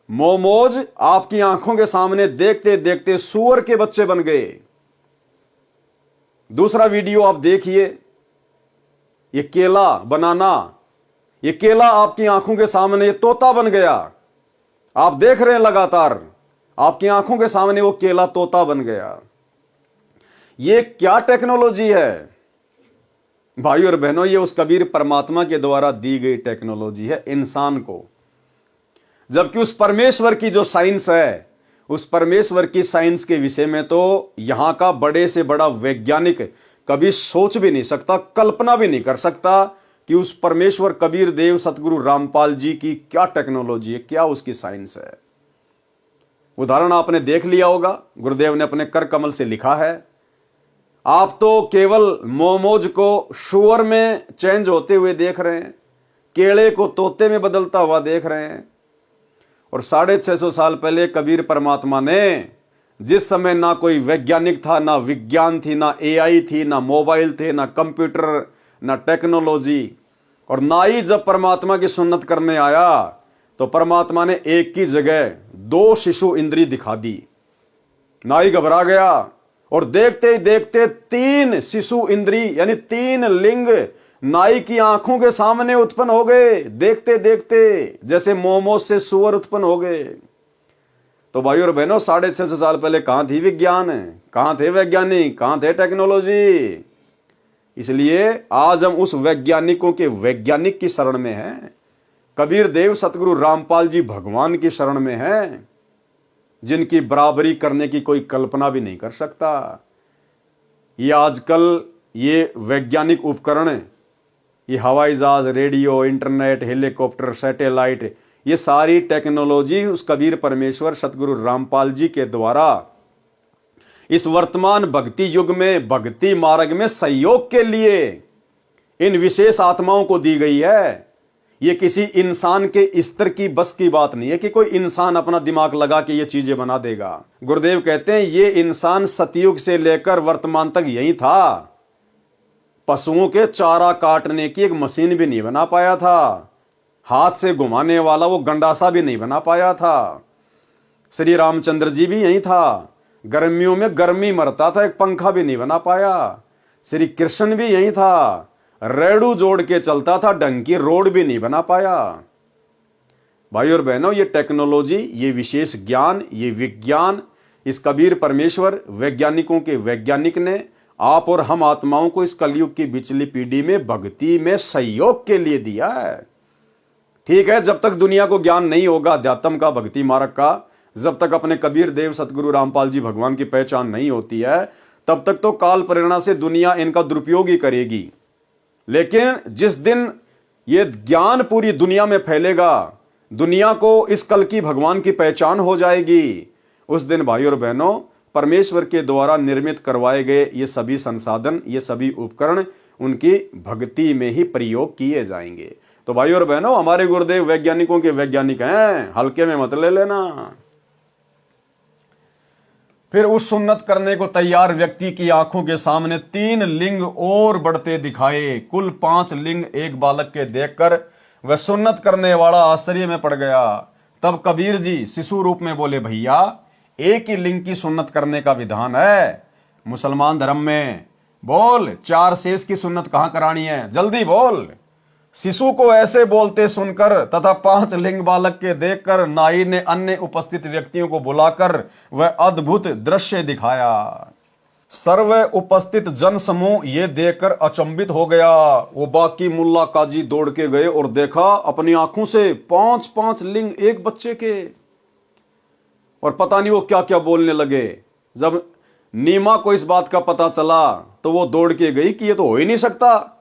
S1: मोमोज आपकी आंखों के सामने देखते देखते सूअर के बच्चे बन गए। दूसरा वीडियो आप देखिए, ये केला, बनाना, ये केला आपकी आंखों के सामने ये तोता बन गया। आप देख रहे हैं लगातार आपकी आंखों के सामने वो केला तोता बन गया। ये क्या टेक्नोलॉजी है भाई और बहनों? ये उस कबीर परमात्मा के द्वारा दी गई टेक्नोलॉजी है इंसान को। जबकि उस परमेश्वर की जो साइंस है, उस परमेश्वर की साइंस के विषय में तो यहां का बड़े से बड़ा वैज्ञानिक कभी सोच भी नहीं सकता, कल्पना भी नहीं कर सकता कि उस परमेश्वर कबीर देव सतगुरु रामपाल जी की क्या टेक्नोलॉजी है, क्या उसकी साइंस है। उदाहरण आपने देख लिया होगा, गुरुदेव ने अपने कर कमल से लिखा है। आप तो केवल मोमोज को शुअर में चेंज होते हुए देख रहे हैं, केले को तोते में बदलता हुआ देख रहे हैं। और 650 साल पहले कबीर परमात्मा ने, जिस समय ना कोई वैज्ञानिक था, ना विज्ञान थी, ना एआई थी, ना मोबाइल थे, ना कंप्यूटर, ना टेक्नोलॉजी, और ना ही जब परमात्मा की सुन्नत करने आया तो परमात्मा ने एक की जगह 2 शिशु इंद्री दिखा दी। नाई घबरा गया और देखते ही देखते 3 शिशु इंद्री यानी 3 लिंग नाई की आंखों के सामने उत्पन्न हो गए। देखते देखते जैसे मोमोज से सुअर उत्पन्न हो गए। तो भाई और बहनों, 650 साल पहले कहां थी विज्ञान, कहां थे वैज्ञानिक, कहां थे टेक्नोलॉजी? इसलिए आज हम उस वैज्ञानिकों के वैज्ञानिक की शरण में हैं। कबीर देव सतगुरु रामपाल जी भगवान की शरण में हैं, जिनकी बराबरी करने की कोई कल्पना भी नहीं कर सकता। ये आजकल ये वैज्ञानिक उपकरण, ये हवाई जहाज, रेडियो, इंटरनेट, हेलीकॉप्टर, सैटेलाइट, ये सारी टेक्नोलॉजी उस कबीर परमेश्वर सतगुरु रामपाल जी के द्वारा इस वर्तमान भक्ति युग में, भक्ति मार्ग में सहयोग के लिए इन विशेष आत्माओं को दी गई है। ये किसी इंसान के स्तर की बस की बात नहीं है कि कोई इंसान अपना दिमाग लगा के ये चीजें बना देगा। गुरुदेव कहते हैं ये इंसान सतयुग से लेकर वर्तमान तक यही था। पशुओं के चारा काटने की एक मशीन भी नहीं बना पाया था, हाथ से घुमाने वाला वो गंडासा भी नहीं बना पाया था। श्री रामचंद्र जी भी यही था, गर्मियों में गर्मी मरता था, एक पंखा भी नहीं बना पाया। श्री कृष्ण भी यही था, रेडू जोड़ के चलता था, ढंग की रोड भी नहीं बना पाया। भाई और बहनों, ये टेक्नोलॉजी, ये विशेष ज्ञान, ये विज्ञान इस कबीर परमेश्वर वैज्ञानिकों के वैज्ञानिक ने आप और हम आत्माओं को इस कलयुग की बिचली पीढ़ी में भक्ति में सहयोग के लिए दिया है। ठीक है, जब तक दुनिया को ज्ञान नहीं होगा अध्यात्म का, भक्ति मार्ग का, जब तक अपने कबीर देव सतगुरु रामपाल जी भगवान की पहचान नहीं होती है, तब तक तो काल प्रेरणा से दुनिया इनका दुरुपयोग ही करेगी। लेकिन जिस दिन ये ज्ञान पूरी दुनिया में फैलेगा, दुनिया को इस कल की भगवान की पहचान हो जाएगी, उस दिन भाई और बहनों परमेश्वर के द्वारा निर्मित करवाए गए ये सभी संसाधन, ये सभी उपकरण उनकी भक्ति में ही प्रयोग किए जाएंगे। तो भाई और बहनों, हमारे गुरुदेव वैज्ञानिकों के वैज्ञानिक हैं, हल्के में मत ले लेना। फिर उस सुन्नत करने को तैयार व्यक्ति की आंखों के सामने 3 लिंग और बढ़ते दिखाए। कुल 5 लिंग एक बालक के देखकर वह सुन्नत करने वाला आश्चर्य में पड़ गया। तब कबीर जी शिशु रूप में बोले, भैया एक ही लिंग की सुन्नत करने का विधान है मुसलमान धर्म में, बोल 4 शेष की सुन्नत कहां करानी है, जल्दी बोल। शिशु को ऐसे बोलते सुनकर तथा 5 लिंग बालक के देखकर नाई ने अन्य उपस्थित व्यक्तियों को बुलाकर वह अद्भुत दृश्य दिखाया। सर्व उपस्थित जन समूह ये देखकर अचंभित हो गया। वो बाकी मुल्ला काजी दौड़ के गए और देखा अपनी आंखों से 5-5 लिंग एक बच्चे के, और पता नहीं वो क्या क्या बोलने लगे। जब नीमा को इस बात का पता चला तो वो दौड़ के गई कि ये तो हो ही नहीं सकता,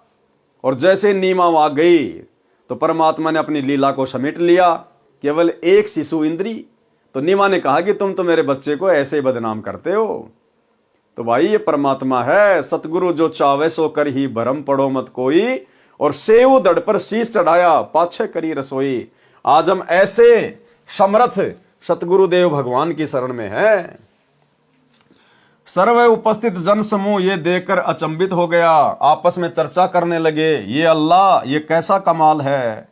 S1: और जैसे नीमा वहां गई तो परमात्मा ने अपनी लीला को समेट लिया, केवल एक शिशु इंद्री। तो नीमा ने कहा कि तुम तो मेरे बच्चे को ऐसे बदनाम करते हो। तो भाई ये परमात्मा है, सतगुरु जो चावे सो कर ही भरम पड़ो मत कोई, और सेव दड़ पर शीश चढ़ाया पाछे करी रसोई। आज हम ऐसे समर्थ सतगुरुदेव भगवान की शरण में है। सर्व उपस्थित जन समूह ये देखकर अचंभित हो गया, आपस में चर्चा करने लगे, ये अल्लाह ये कैसा कमाल है।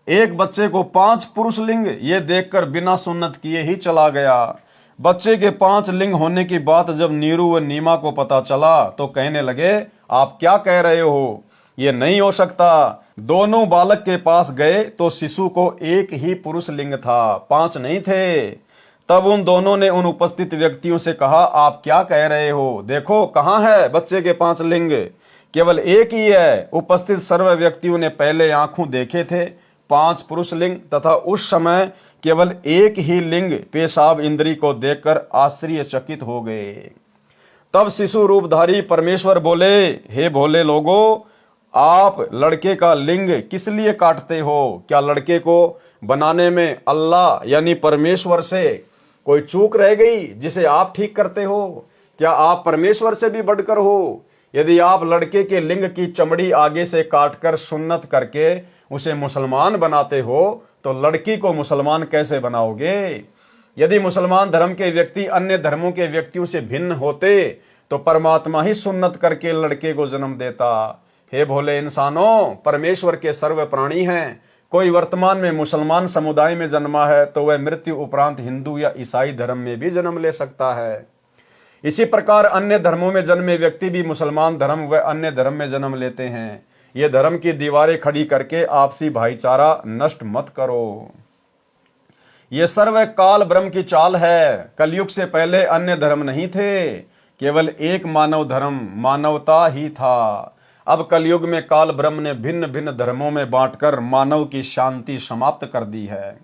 S1: एक बच्चे को 5 पुरुष लिंग ये देखकर बिना सुन्नत किए ही चला गया। बच्चे के 5 लिंग होने की बात जब नीरू व नीमा को पता चला तो कहने लगे, आप क्या कह रहे हो, ये नहीं हो सकता। दोनों बालक के पास गए तो शिशु को एक ही पुरुष लिंग था, 5 नहीं थे। तब उन दोनों ने उन उपस्थित व्यक्तियों से कहा, आप क्या कह रहे हो, देखो कहां है बच्चे के 5 लिंग, केवल एक ही है। उपस्थित सर्व व्यक्तियों ने पहले आंखों देखे थे 5 पुरुष लिंग, तथा उस समय केवल एक ही लिंग पेशाब इंद्री को देखकर आश्चर्यचकित हो गए। तब शिशु रूपधारी परमेश्वर बोले, हे भोले लोगों, आप लड़के का लिंग किस लिए काटते हो? क्या लड़के को बनाने में अल्लाह यानी परमेश्वर से कोई चूक रह गई जिसे आप ठीक करते हो? क्या आप परमेश्वर से भी बढ़कर हो? यदि आप लड़के के लिंग की चमड़ी आगे से काटकर सुन्नत करके उसे मुसलमान बनाते हो तो लड़की को मुसलमान कैसे बनाओगे? यदि मुसलमान धर्म के व्यक्ति अन्य धर्मों के व्यक्तियों से भिन्न होते तो परमात्मा ही सुन्नत करके लड़के को जन्म देता। हे भोले इंसानों, परमेश्वर के सर्व प्राणी हैं। कोई वर्तमान में मुसलमान समुदाय में जन्मा है तो वह मृत्यु उपरांत हिंदू या ईसाई धर्म में भी जन्म ले सकता है। इसी प्रकार अन्य धर्मों में जन्मे व्यक्ति भी मुसलमान धर्म व अन्य धर्म में जन्म लेते हैं। ये धर्म की दीवारें खड़ी करके आपसी भाईचारा नष्ट मत करो। ये सर्व काल ब्रह्म की चाल है। कलयुग से पहले अन्य धर्म नहीं थे, केवल एक मानव धर्म मानवता ही था। अब कलयुग में काल ब्रह्म ने भिन्न भिन्न धर्मों में बांटकर मानव की शांति समाप्त कर दी है।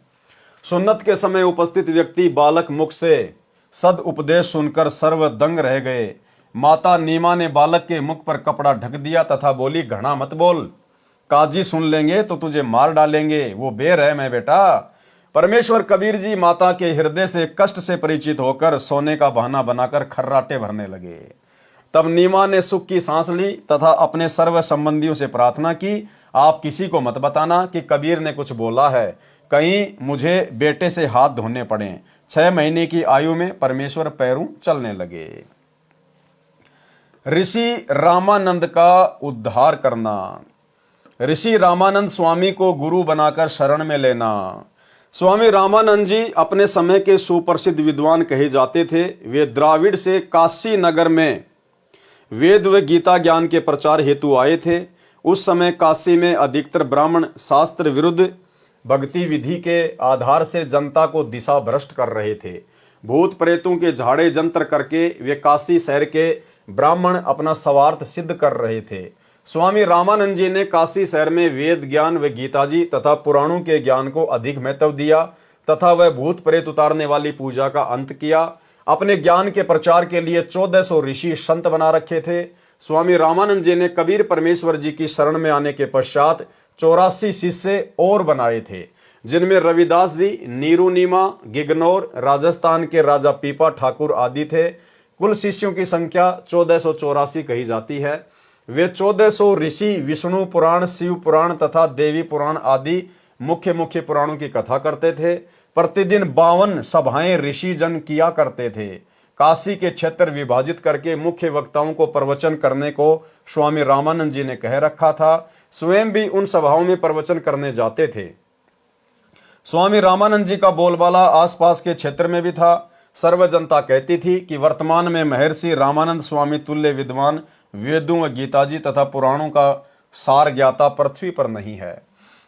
S1: सुन्नत के समय उपस्थित व्यक्ति बालक मुख से सद उपदेश सुनकर सर्व दंग रह गए। माता नीमा ने बालक के मुख पर कपड़ा ढक दिया तथा बोली, घना मत बोल, काजी सुन लेंगे तो तुझे मार डालेंगे, वो बेरहम है बेटा। परमेश्वर कबीर जी माता के हृदय से कष्ट से परिचित होकर सोने का बहाना बनाकर खर्राटे भरने लगे। तब नीमा ने सुख की सांस ली तथा अपने सर्व संबंधियों से प्रार्थना की, आप किसी को मत बताना कि कबीर ने कुछ बोला है, कहीं मुझे बेटे से हाथ धोने पड़े। 6 महीने की आयु में परमेश्वर पैरों चलने लगे। ऋषि रामानंद का उद्धार करना। ऋषि रामानंद स्वामी को गुरु बनाकर शरण में लेना। स्वामी रामानंद जी अपने समय के सुप्रसिद्ध विद्वान कहे जाते थे। वे द्राविड़ से काशी नगर में वेद व गीता ज्ञान के प्रचार हेतु आए थे। उस समय काशी में अधिकतर ब्राह्मण शास्त्र विरुद्ध भक्ति विधि के आधार से जनता को दिशा भ्रष्ट कर रहे थे। भूत प्रेतों के झाड़े जंत्र करके वे काशी शहर के ब्राह्मण अपना स्वार्थ सिद्ध कर रहे थे। स्वामी रामानंद जी ने काशी शहर में वेद ज्ञान व गीता जी तथा पुराणों के ज्ञान को अधिक महत्व दिया तथा वह भूत प्रेत उतारने वाली पूजा का अंत किया। अपने ज्ञान के प्रचार के लिए 1400 ऋषि संत बना रखे थे। स्वामी रामानंद जी ने कबीर परमेश्वर जी की शरण में आने के पश्चात 84 शिष्य और बनाए थे, जिनमें रविदास जी, नीरू नीमा, गिगनौर, राजस्थान के राजा पीपा ठाकुर आदि थे। कुल शिष्यों की संख्या 1484 कही जाती है। वे 1400 ऋषि विष्णु पुराण, शिव पुराण तथा देवी पुराण आदि मुख्य मुख्य पुराणों की कथा करते थे। प्रतिदिन 52 सभाएं ऋषि जन किया करते थे। काशी के क्षेत्र विभाजित करके मुख्य वक्ताओं को प्रवचन करने को स्वामी रामानंद जी ने कह रखा था। स्वयं भी उन सभाओं में प्रवचन करने जाते थे। स्वामी रामानंद जी का बोलबाला आसपास के क्षेत्र में भी था। सर्व जनता कहती थी कि वर्तमान में महर्षि रामानंद स्वामी तुल्य विद्वान, वेदों व गीता जी तथा पुराणों का सार ज्ञाता पृथ्वी पर नहीं है।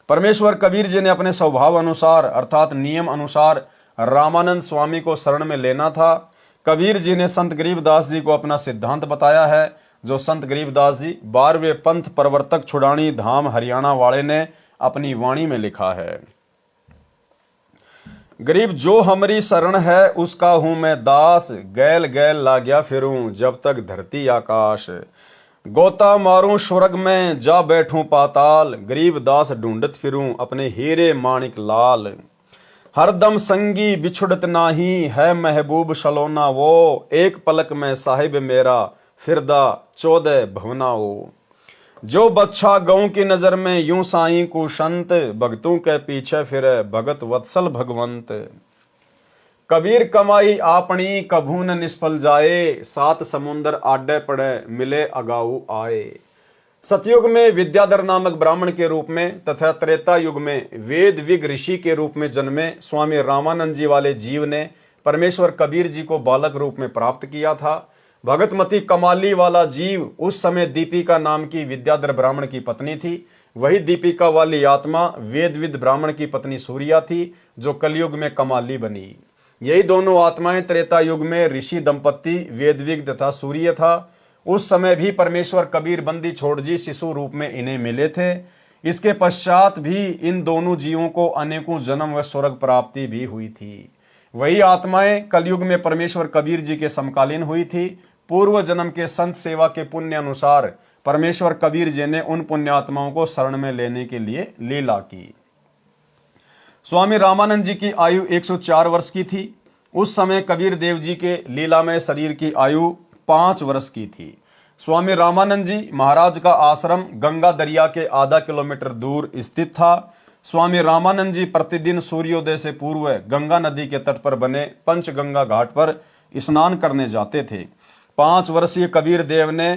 S1: परमेश्वर कबीर जी ने अपने स्वभाव अनुसार अर्थात नियम अनुसार रामानंद स्वामी को शरण में लेना था। कबीर जी ने संत गरीबदास जी को अपना सिद्धांत बताया है, जो संत गरीबदास जी 12वें पंथ प्रवर्तक छुड़ानी धाम हरियाणा वाले ने अपनी वाणी में लिखा है। गरीब जो हमारी शरण है उसका हूं मैं दास, गैल गैल लाग्या फिरूं जब तक धरती आकाश। गोता मारूं स्वर्ग में जा बैठूं पाताल, गरीब दास ढूंढत फिरूं अपने हीरे माणिक लाल। हरदम संगी बिछुड़त नाही है महबूब सलोना वो, एक पलक में साहिब मेरा फिरदा 14 भवनाओ। जो बच्चा गौ की नजर में यूं साईं को संत, भगतों के पीछे फिरे भगत वत्सल भगवंत। कबीर कमाई आपनी कभू न निष्फल जाए, 7 समुंदर आडे पड़े मिले अगाऊ आए। सतयुग में विद्याधर नामक ब्राह्मण के रूप में तथा त्रेता युग में वेद विग ऋषि के रूप में जन्मे स्वामी रामानंद जी वाले जीव ने परमेश्वर कबीर जी को बालक रूप में प्राप्त किया था। भगतमती कमाली वाला जीव उस समय दीपिका नाम की विद्याधर ब्राह्मण की पत्नी थी। वही दीपिका वाली आत्मा वेदविद ब्राह्मण की पत्नी सूर्या थी, जो कलयुग में कमाली बनी। यही दोनों आत्माएं त्रेता युग में ऋषि दंपत्ति वेदविग तथा सूर्य था। उस समय भी परमेश्वर कबीर बंदी छोड़ जी शिशु रूप में इन्हें मिले थे। इसके पश्चात भी इन दोनों जीवों को अनेकों जन्म व स्वर्ग प्राप्ति भी हुई थी। वही आत्माएं कलयुग में परमेश्वर कबीर जी के समकालीन हुई थी। पूर्व जन्म के संत सेवा के पुण्य अनुसार परमेश्वर कबीर जी ने उन पुण्यात्माओं को शरण में लेने के लिए लीला की। स्वामी रामानंद जी की आयु 104 वर्ष की थी। उस समय कबीर देव जी के लीलामय शरीर की आयु 5 वर्ष की थी। स्वामी रामानंद जी महाराज का आश्रम गंगा दरिया के आधा किलोमीटर दूर स्थित था। स्वामी रामानंद जी प्रतिदिन सूर्योदय से पूर्व गंगा नदी के तट पर बने पंचगंगा घाट पर स्नान करने जाते थे। 5 वर्षीय कबीर देव ने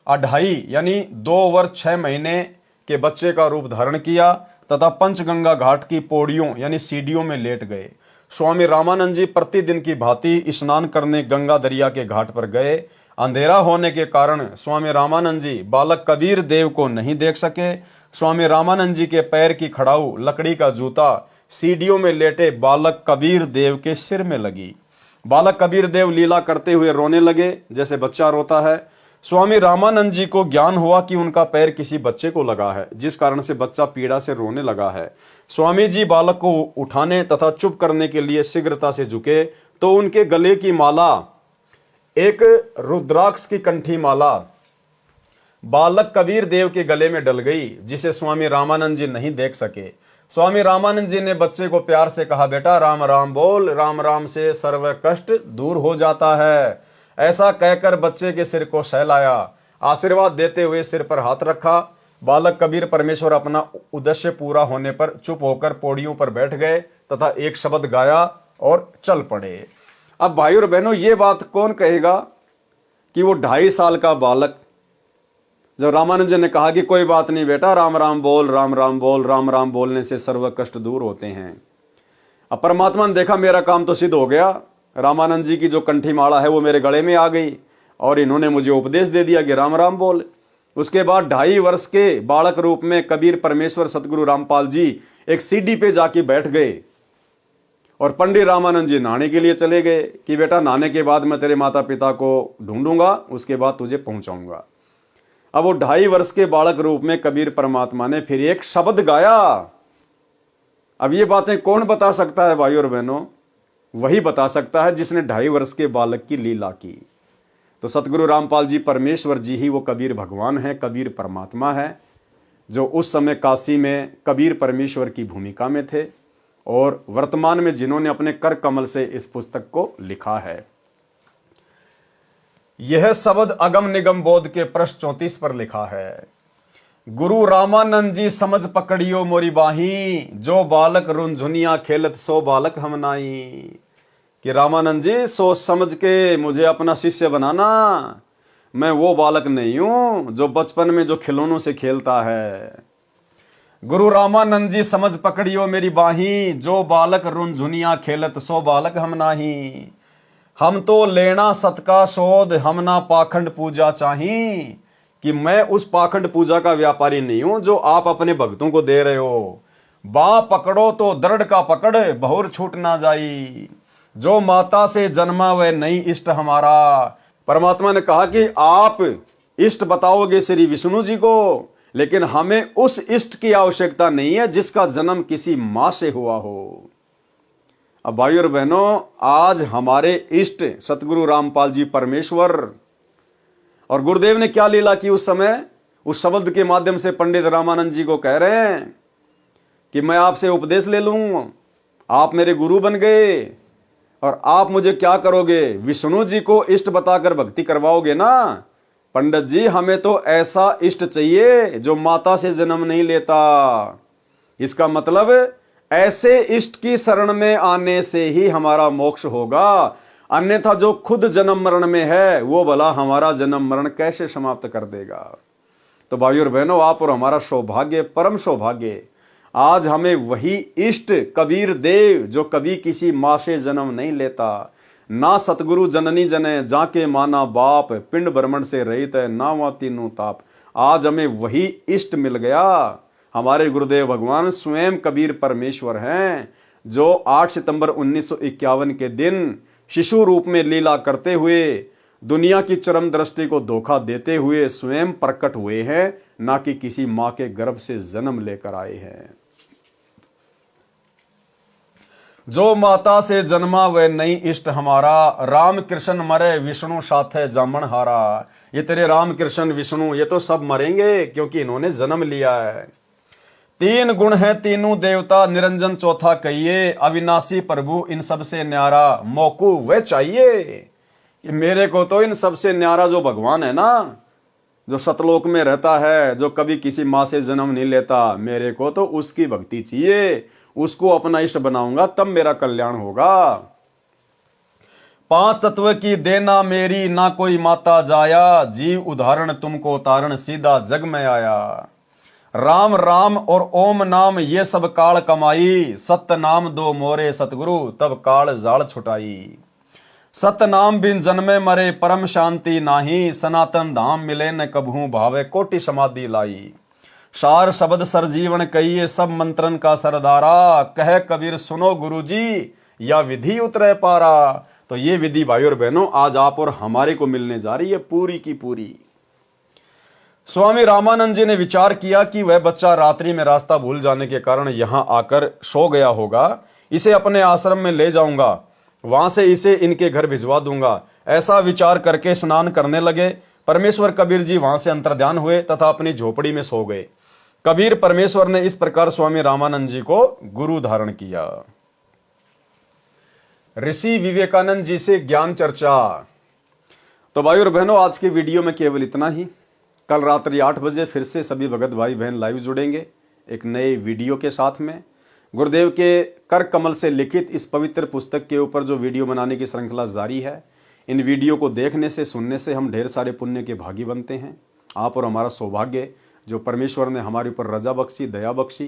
S1: 2.5 यानी 2 वर्ष 6 महीने के बच्चे का रूप धारण किया तथा पंचगंगा घाट की पौड़ियों यानी सीढ़ियों में लेट गए। स्वामी रामानंद जी प्रतिदिन की भांति स्नान करने गंगा दरिया के घाट पर गए। अंधेरा होने के कारण स्वामी रामानंद जी बालक कबीर देव को नहीं देख सके। स्वामी रामानंद जी के पैर की खड़ाऊ लकड़ी का जूता सीढ़ियों में लेटे बालक कबीर देव के सिर में लगी। बालक कबीर देव लीला करते हुए रोने लगे जैसे बच्चा रोता है। स्वामी रामानंद जी को ज्ञान हुआ कि उनका पैर किसी बच्चे को लगा है, जिस कारण से बच्चा पीड़ा से रोने लगा है। स्वामी जी बालक को उठाने तथा चुप करने के लिए शीघ्रता से झुके तो उनके गले की माला एक रुद्राक्ष की कंठी माला बालक कबीर देव के गले में डल गई, जिसे स्वामी रामानंद जी नहीं देख सके। स्वामी रामानंद जी ने बच्चे को प्यार से कहा, बेटा राम राम बोल, राम राम से सर्व कष्ट दूर हो जाता है। ऐसा कहकर बच्चे के सिर को सहलाया, आशीर्वाद देते हुए सिर पर हाथ रखा। बालक कबीर परमेश्वर अपना उद्देश्य पूरा होने पर चुप होकर पौड़ियों पर बैठ गए तथा एक शब्द गाया और चल पड़े। अब भाई और बहनों, ये बात कौन कहेगा कि वो 2.5 साल का बालक जब रामानंद जी ने कहा कि कोई बात नहीं बेटा, राम राम बोल, राम राम बोल, राम राम बोलने से सर्व कष्ट दूर होते हैं। अब परमात्मा ने देखा मेरा काम तो सिद्ध हो गया, रामानंद जी की जो कंठी माला है वो मेरे गले में आ गई और इन्होंने मुझे उपदेश दे दिया कि राम राम बोल। उसके बाद 2.5 वर्ष के बालक रूप में कबीर परमेश्वर सतगुरु रामपाल जी एक सीढ़ी पे जाके बैठ गए और पंडित रामानंद जी नहाने के लिए चले गए कि बेटा नहाने के बाद मैं तेरे माता पिता को ढूंढूंगा, उसके बाद तुझे पहुंचाऊंगा। अब वो 2.5 वर्ष के बालक रूप में कबीर परमात्मा ने फिर एक शब्द गाया। अब ये बातें कौन बता सकता है भाई और बहनों? वही बता सकता है जिसने 2.5 वर्ष के बालक की लीला की। तो सतगुरु रामपाल जी परमेश्वर जी ही वो कबीर भगवान है, कबीर परमात्मा है, जो उस समय काशी में कबीर परमेश्वर की भूमिका में थे और वर्तमान में जिन्होंने अपने कर कमल से इस पुस्तक को लिखा है। यह शब्द अगम निगम बोध के पृष्ठ 34 पर लिखा है। गुरु रामानंद जी समझ पकड़ियो मोरी बाही, जो बालक रुंझुनिया खेलत सो बालक हम नाई। कि रामानंद जी सोच समझ के मुझे अपना शिष्य बनाना, मैं वो बालक नहीं हूं जो बचपन में जो खिलौनों से खेलता है। गुरु रामानंद जी समझ पकड़ियो मेरी बाही, जो बालक रुंझुनिया खेलत सो बालक हम नाही। हम तो लेना सतका शोध, हम ना पाखंड पूजा चाही। कि मैं उस पाखंड पूजा का व्यापारी नहीं हूं जो आप अपने भक्तों को दे रहे हो। बा पकड़ो तो दृढ़ का पकड़, बहुर छूट ना जाई। जो माता से जन्मा वह नहीं इष्ट हमारा। परमात्मा ने कहा कि आप इष्ट बताओगे श्री विष्णु जी को, लेकिन हमें उस इष्ट की आवश्यकता नहीं है जिसका जन्म किसी मां से हुआ हो। अब भाइयों और बहनों, आज हमारे इष्ट सतगुरु रामपाल जी परमेश्वर, और गुरुदेव ने क्या लीला की उस समय, उस शब्द के माध्यम से पंडित रामानंद जी को कह रहे हैं कि मैं आपसे उपदेश ले लूं, आप मेरे गुरु बन गए और आप मुझे क्या करोगे, विष्णु जी को इष्ट बताकर भक्ति करवाओगे ना। पंडित जी, हमें तो ऐसा इष्ट चाहिए जो माता से जन्म नहीं लेता। इसका मतलब ऐसे इष्ट की शरण में आने से ही हमारा मोक्ष होगा, अन्यथा जो खुद जन्म मरण में है वो भला हमारा जन्म मरण कैसे समाप्त कर देगा। तो भाइयों और बहनों, आप और हमारा सौभाग्य, परम सौभाग्य, आज हमें वही इष्ट कबीर देव जो कभी किसी मां से जन्म नहीं लेता, ना सतगुरु जननी जने जाके माना बाप, पिंड ब्रह्मण से रहित है ना वह तीनों ताप। आज हमें वही इष्ट मिल गया। हमारे गुरुदेव भगवान स्वयं कबीर परमेश्वर हैं, जो 8 सितंबर 1951 के दिन शिशु रूप में लीला करते हुए दुनिया की चरम दृष्टि को धोखा देते हुए स्वयं प्रकट हुए हैं, ना कि किसी मां के गर्भ से जन्म लेकर आए हैं। जो माता से जन्मा वह नहीं इष्ट हमारा, राम कृष्ण मरे विष्णु साथ है जामन हारा। ये तेरे राम कृष्ण विष्णु ये तो सब मरेंगे क्योंकि इन्होंने जन्म लिया है। 3 गुण है तीनों देवता, निरंजन चौथा कहिए, अविनाशी प्रभु इन सब से न्यारा, मोकू वह चाहिए। मेरे को तो इन सबसे न्यारा जो भगवान है ना, जो सतलोक में रहता है, जो कभी किसी मां से जन्म नहीं लेता, मेरे को तो उसकी भक्ति चाहिए, उसको अपना इष्ट बनाऊंगा तब मेरा कल्याण होगा। 5 तत्व की देना मेरी, ना कोई माता जाया, जीव उदाहरण तुमको तारण सीधा जग में आया। राम राम और ओम नाम ये सब काल कमाई, सत्य नाम दो मोरे सतगुरु तब काल जाल छुटाई। सत्य नाम बिन जन्मे मरे परम शांति नाही, सनातन धाम मिले न कभू भावे कोटि समाधि लाई। सार शब्द सर जीवन कहिए सब मंत्रन का सरदारा, कह कबीर सुनो गुरु जी या विधि उतरे पारा। तो ये विधि भाइयों और बहनों आज आप और हमारे को मिलने जा रही है पूरी की पूरी। स्वामी रामानंद जी ने विचार किया कि वह बच्चा रात्रि में रास्ता भूल जाने के कारण यहां आकर सो गया होगा, इसे अपने आश्रम में ले जाऊंगा, वहां से इसे इनके घर भिजवा दूंगा। ऐसा विचार करके स्नान करने लगे। परमेश्वर कबीर जी वहां से अंतर्ध्यान हुए तथा अपनी झोपड़ी में सो गए। कबीर परमेश्वर ने इस प्रकार स्वामी रामानंद जी को गुरु धारण किया। ऋषि विवेकानंद जी से ज्ञान चर्चा। तो भाई और बहनों, आज की वीडियो में केवल इतना ही। कल रात्रि 8 बजे फिर से सभी भगत भाई बहन लाइव जुड़ेंगे एक नए वीडियो के साथ में। गुरुदेव के कर कमल से लिखित इस पवित्र पुस्तक के ऊपर जो वीडियो बनाने की श्रृंखला जारी है, इन वीडियो को देखने से सुनने से हम ढेर सारे पुण्य के भागी बनते हैं। आप और हमारा सौभाग्य जो परमेश्वर ने हमारे ऊपर रजा बख्शी, दया बख्शी।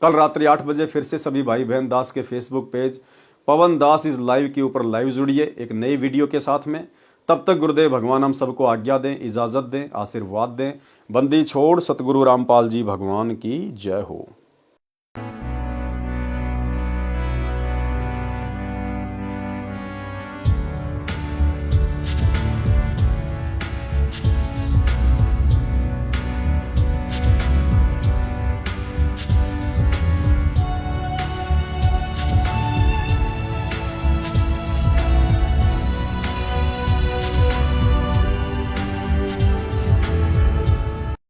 S1: कल रात्रि 8 बजे फिर से सभी भाई बहन दास के Facebook page Pawan Das is live के ऊपर लाइव जुड़िए एक नई वीडियो के साथ में। तब तक गुरुदेव भगवान हम सबको आज्ञा दें, इजाजत दें, आशीर्वाद दें। बंदी छोड़ सतगुरु रामपाल जी भगवान की जय हो।